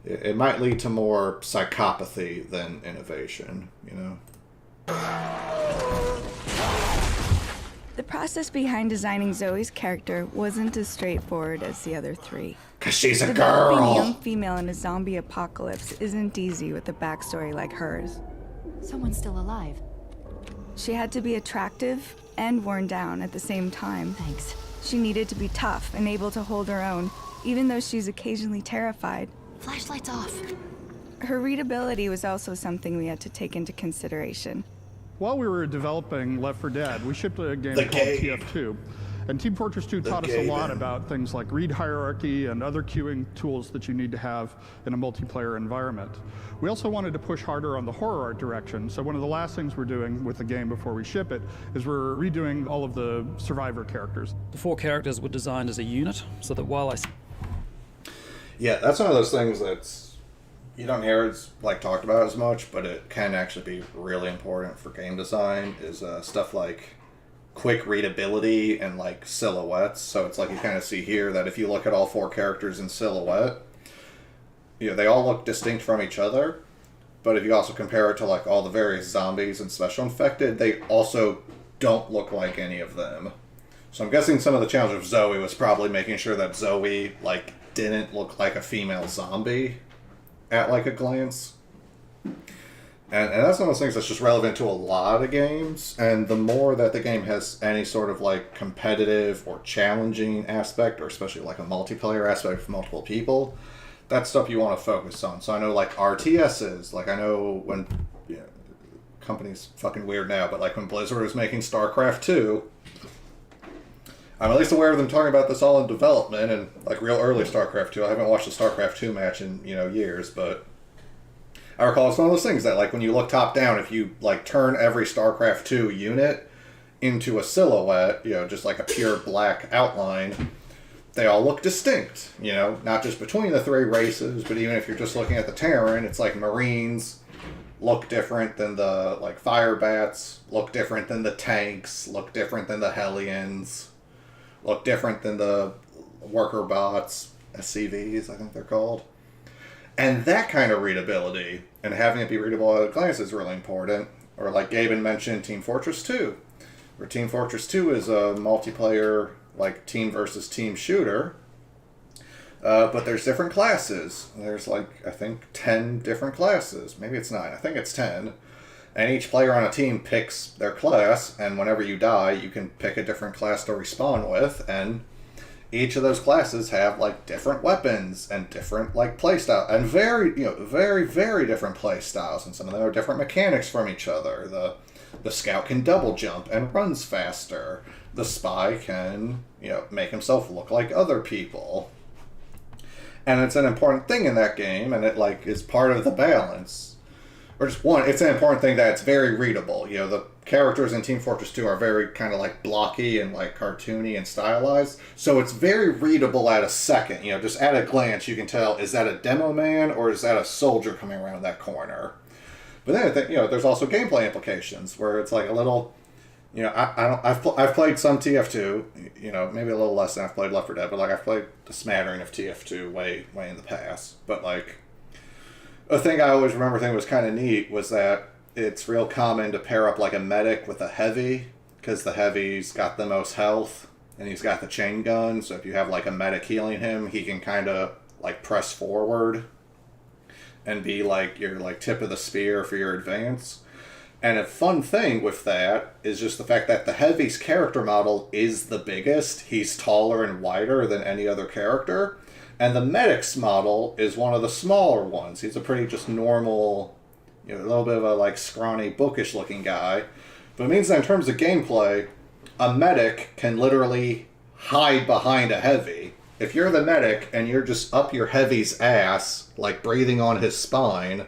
It might lead to more psychopathy than innovation, The process behind designing Zoe's character wasn't as straightforward as the other three. 'Cause she's a Developing girl! a young female in a zombie apocalypse isn't easy with a backstory like hers. Someone's still alive. She had to be attractive and worn down at the same time. Thanks. She needed to be tough and able to hold her own, even though she's occasionally terrified. Flashlights off. Her readability was also something we had to take into consideration. While we were developing Left 4 Dead, we shipped a game called TF2. And Team Fortress 2 taught us a lot about things like read hierarchy and other queuing tools that you need to have in a multiplayer environment. We also wanted to push harder on the horror art direction, so one of the last things we're doing with the game before we ship it is we're redoing all of the survivor characters. The 4 characters were designed as a unit, so that while I... Yeah, that's one of those things that's... You don't hear it's talked about as much, but it can actually be really important for game design, is stuff like quick readability and silhouettes. So it's you kind of see here that if you look at all 4 characters in silhouette, they all look distinct from each other, but if you also compare it to all the various zombies and special infected, they also don't look like any of them. So I'm guessing some of the challenge of Zoe was probably making sure that Zoe didn't look like a female zombie at a glance. And that's one of those things that's just relevant to a lot of games, and the more that the game has any sort of competitive or challenging aspect, or especially a multiplayer aspect with multiple people, that's stuff you want to focus on. So I know RTSs, I know when company's fucking weird now, but when Blizzard was making StarCraft 2, I'm at least aware of them talking about this all in development, and real early StarCraft 2. I haven't watched a StarCraft 2 match in years, but I recall it's one of those things that when you look top down, if you turn every StarCraft 2 unit into a silhouette, just a pure black outline, they all look distinct. Not just between the 3 races, but even if you're just looking at the Terran, it's Marines look different than the fire bats, look different than the tanks, look different than the Hellions, look different than the worker bots, SCVs, I think they're called. And that kind of readability, and having it be readable at a glance, is really important. Or Gaben mentioned, Team Fortress 2. Where Team Fortress 2 is a multiplayer, team versus team shooter. But there's different classes. There's I think 10 different classes. Maybe it's 9. I think it's 10. And each player on a team picks their class, and whenever you die, you can pick a different class to respawn with, and each of those classes have different weapons and different playstyle, and very very different playstyles, and some of them are different mechanics from each other. The scout can double jump and runs faster. The spy can make himself look like other people, and it's an important thing in that game, and it is part of the balance. Or just one, it's an important thing that it's very readable. The characters in Team Fortress 2 are very kind of blocky and cartoony and stylized. So it's very readable at a second. Just at a glance you can tell, is that a demo man or is that a soldier coming around that corner? But then I think, there's also gameplay implications where it's a little, I've played some TF2, maybe a little less than I've played Left 4 Dead, but I've played a smattering of TF2 way in the past. But a thing I always remember thinking was kind of neat was that it's real common to pair up a medic with a heavy, because the heavy's got the most health and he's got the chain gun, so if you have a medic healing him, he can kind of press forward and be your tip of the spear for your advance. And a fun thing with that is just the fact that the heavy's character model is the biggest. He's taller and wider than any other character. And the medic's model is one of the smaller ones. He's a pretty just normal, a little bit of a scrawny, bookish looking guy. But it means that in terms of gameplay, a medic can literally hide behind a heavy if you're the medic and you're just up your heavy's ass, like breathing on his spine,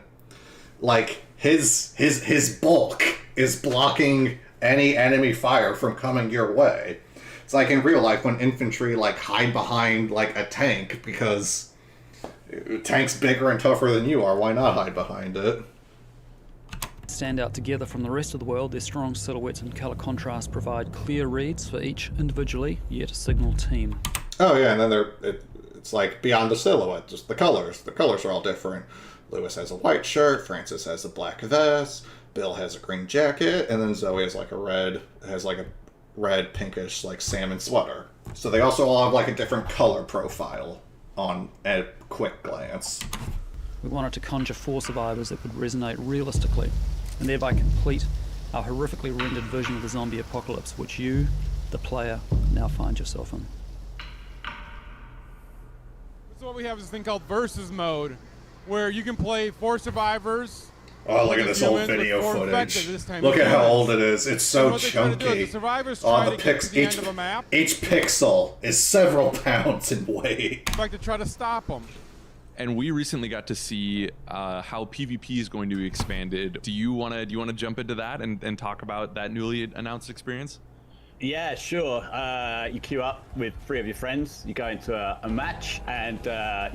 like his bulk is blocking any enemy fire from coming your way. It's like in real life when infantry like hide behind like a tank because tank's bigger and tougher than you are. Why not hide behind it? Stand out together from the rest of the world, their strong silhouettes and color contrast provide clear reads for each individually, yet a signal team. Oh yeah, and then it's like beyond the silhouette, just the colors. The colors are all different. Lewis has a white shirt, Francis has a black vest, Bill has a green jacket, and then Zoe has like a red pinkish like salmon sweater. So they also all have like a different color profile on a quick glance. We wanted to conjure 4 survivors that would resonate realistically, and thereby complete our horrifically rendered version of the zombie apocalypse, which you, the player, now find yourself in. So what we have is this thing called Versus Mode, where you can play 4 survivors. Oh, look at this old video footage. Look at how old it is. It's so chunky. Each pixel is several pounds in weight. In fact, to try to stop them. And we recently got to see how PvP is going to be expanded. Do you want to jump into that and talk about that newly announced experience? Yeah, sure. You queue up with 3 of your friends, you go into a match, and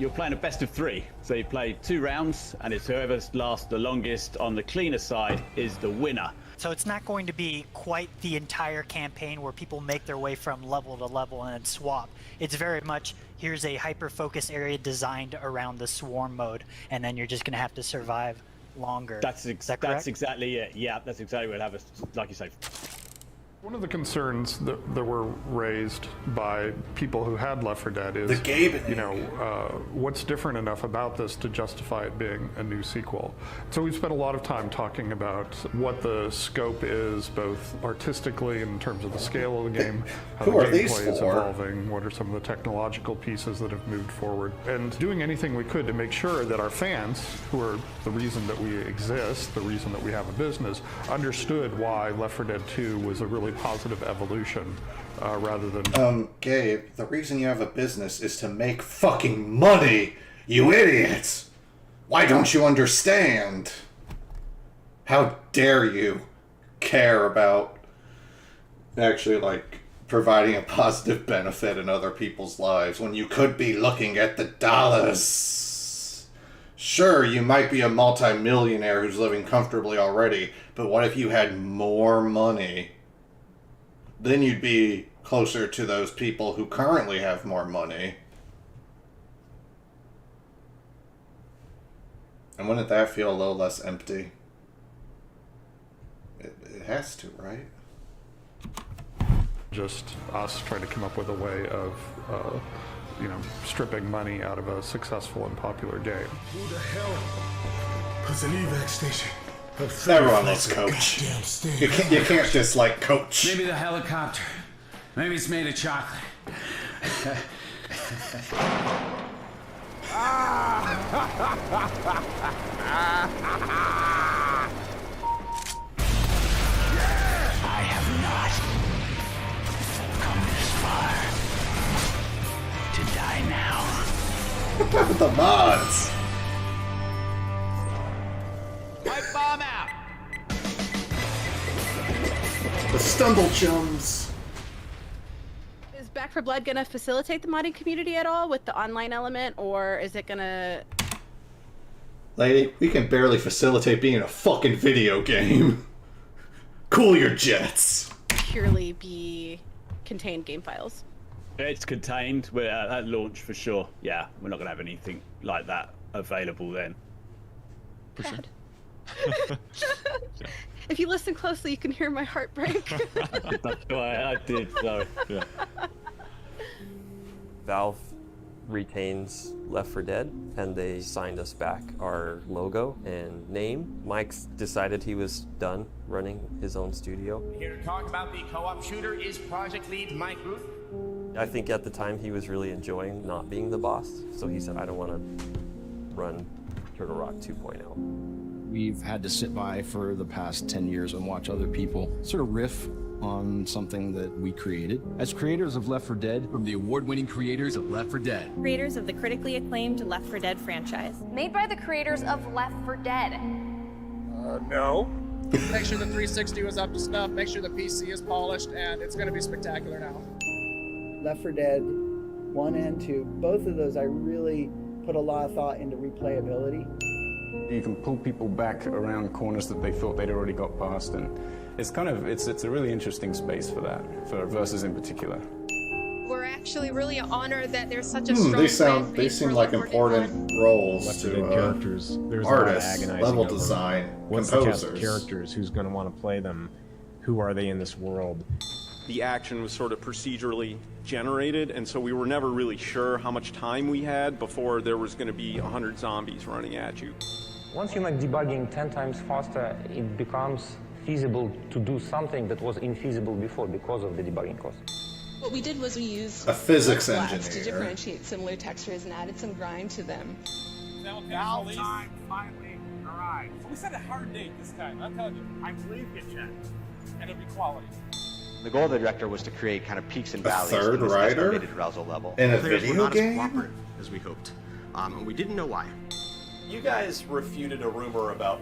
you're playing a best of 3. So you play 2 rounds, and it's whoever lasts the longest on the cleaner side is the winner. So it's not going to be quite the entire campaign where people make their way from level to level and then swap. It's very much, here's a hyper-focus area designed around the swarm mode, and then you're just going to have to survive longer. That's exactly it. Yeah, that's exactly what it'll have, like you say. One of the concerns that were raised by people who had Left 4 Dead is, what's different enough about this to justify it being a new sequel? So we've spent a lot of time talking about what the scope is, both artistically in terms of the scale of the game, how the gameplay is evolving, what are some of the technological pieces that have moved forward, and doing anything we could to make sure that our fans, who are the reason that we exist, the reason that we have a business, understood why Left 4 Dead 2 was a really positive evolution rather than... Gabe, the reason you have a business is to make fucking money, you idiots! Why don't you understand? How dare you care about actually, like, providing a positive benefit in other people's lives when you could be looking at the dollars? Sure, you might be a multi-millionaire who's living comfortably already, but what if you had more money? Then you'd be closer to those people who currently have more money. And wouldn't that feel a little less empty? It has to, right? Just us trying to come up with a way of, stripping money out of a successful and popular game. Who the hell puts an evac station? Everyone loves Coach. You can't just like Coach. Maybe the helicopter. Maybe it's made of chocolate. I have not come this far to die now. Look at the mods. Pipe bomb out. The Stumble Chums. Is Back 4 Blood gonna facilitate the modding community at all with the online element, or is it gonna... Lady, we can barely facilitate being a fucking video game. Cool your jets. purely be contained game files? It's contained. We're at launch for sure. Yeah, we're not going to have anything like that available then. For sure. If you listen closely, you can hear my heart break. That's why I did, sorry. Yeah. Valve retains Left 4 Dead, and they signed us back our logo and name. Mike's decided he was done running his own studio. Here to talk about the co-op shooter is project lead Mike Booth. I think at the time he was really enjoying not being the boss, so he said, I don't want to run Turtle Rock 2.0. We've had to sit by for the past 10 years and watch other people sort of riff on something that we created. As creators of Left 4 Dead, From the award-winning creators of Left 4 Dead. Creators of the critically acclaimed Left 4 Dead franchise. Made by the creators of Left 4 Dead. No. Make sure the 360 was up to snuff, make sure the PC is polished, and it's going to be spectacular now. Left 4 Dead 1 and 2, both of those I really put a lot of thought into replayability. You can pull people back around corners that they thought they'd already got past, and it's a really interesting space for that, for Versus in particular. We're actually really honored that there's such a strong They seem like important roles to characters. There's artists, a lot of level agonizing design, What's the cast of composers. characters? Who's going to want to play them? Who are they in this world? The action was sort of procedurally generated, and so we were never really sure how much time we had before there was going to be 100 zombies running at you. Once you make debugging 10 times faster, it becomes feasible to do something that was infeasible before because of the debugging cost. What we did was we used A physics flats engineer. to differentiate similar textures and added some grind to them. Now time finally arrived. We set a hard date this time, I'm telling you. I believe you, Chen. And it'll be quality. The goal of the director was to create kind of peaks and valleys third in this writer? estimated arousal level. In a Players were video not game? as cooperative as we hoped, and we didn't know why. You guys refuted a rumor about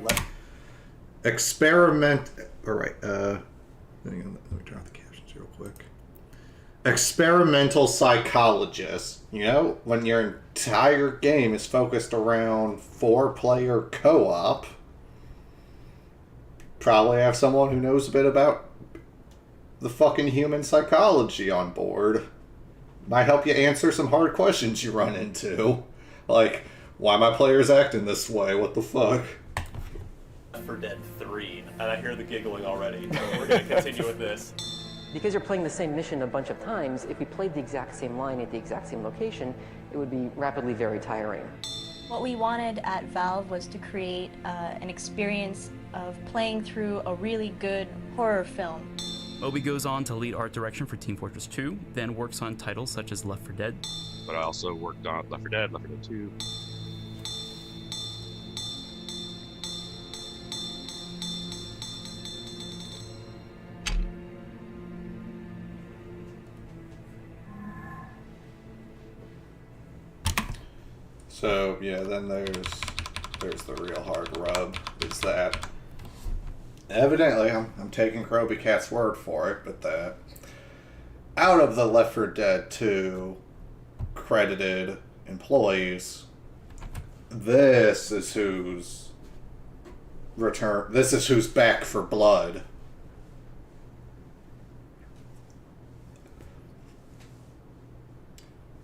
Experiment. All right. Let me turn off the captions real quick. Experimental psychologist. You know, when your entire game is focused around 4-player co-op, probably have someone who knows a bit about the fucking human psychology on board. Might help you answer some hard questions you run into. Like, why my players acting this way? What the fuck? Left 4 Dead 3, and I hear the giggling already. So we're going to continue with this. Because you're playing the same mission a bunch of times, if we played the exact same line at the exact same location, it would be rapidly very tiring. What we wanted at Valve was to create an experience of playing through a really good horror film. Obi goes on to lead art direction for Team Fortress 2, then works on titles such as Left 4 Dead. But I also worked on Left 4 Dead, Left 4 Dead 2. So yeah, then there's the real hard rub. Is that evidently I'm taking Kroby Cat's word for it, but that out of the Left 4 Dead 2 credited employees, this is who's back for blood.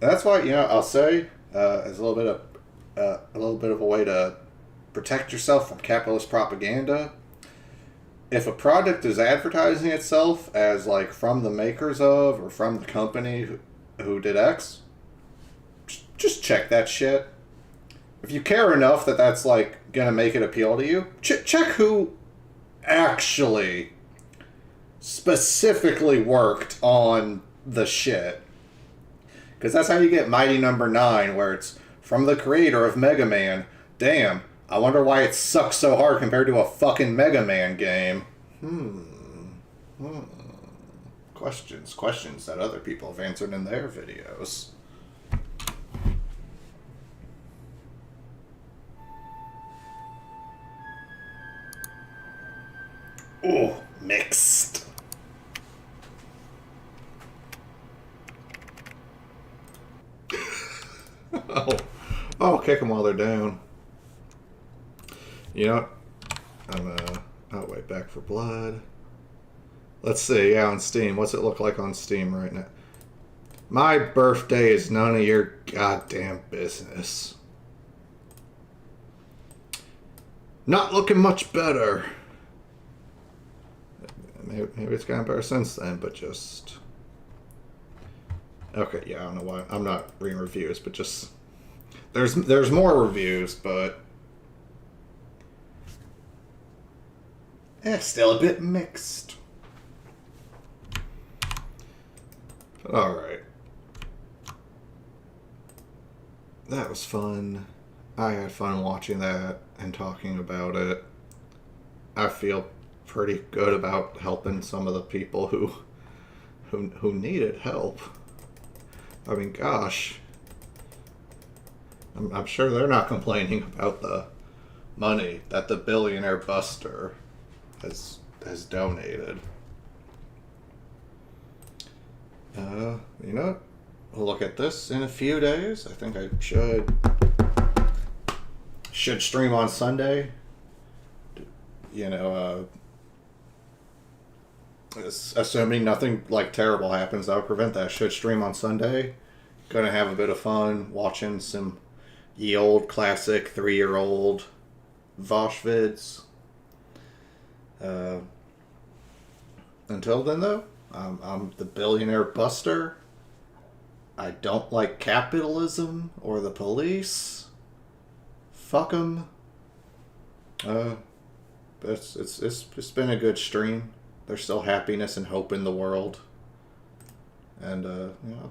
That's why, I'll say, as a little bit of a way to protect yourself from capitalist propaganda. If a product is advertising itself as like from the makers of or from the company who did X, just check that shit. If you care enough that that's like gonna make it appeal to you, check who actually specifically worked on the shit. Because that's how you get Mighty Number 9, where it's from the creator of Mega Man. Damn, I wonder why it sucks so hard compared to a fucking Mega Man game. Questions that other people have answered in their videos. Oh, mixed. Oh, kick them while they're down. You know, wait, Back for Blood. Let's see, on Steam. What's it look like on Steam right now? My birthday is none of your goddamn business. Not looking much better. Maybe it's gotten better since then, but just... Okay, yeah, I don't know why. I'm not reading reviews, but just... There's more reviews, but... still a bit mixed. But alright. That was fun. I had fun watching that and talking about it. I feel pretty good about helping some of the people who needed help. I mean, gosh. I'm sure they're not complaining about the money that the Billionaire Buster has donated. You know what? We'll look at this in a few days. I think I should stream on Sunday. You know, assuming nothing like terrible happens, that would prevent that. Should stream on Sunday. Gonna have a bit of fun watching some ye old classic 3-year-old Vosh vids. Until then, though, I'm the Billionaire Buster. I don't like capitalism or the police. Fuck 'em. It's been a good stream. There's still happiness and hope in the world. And, you know,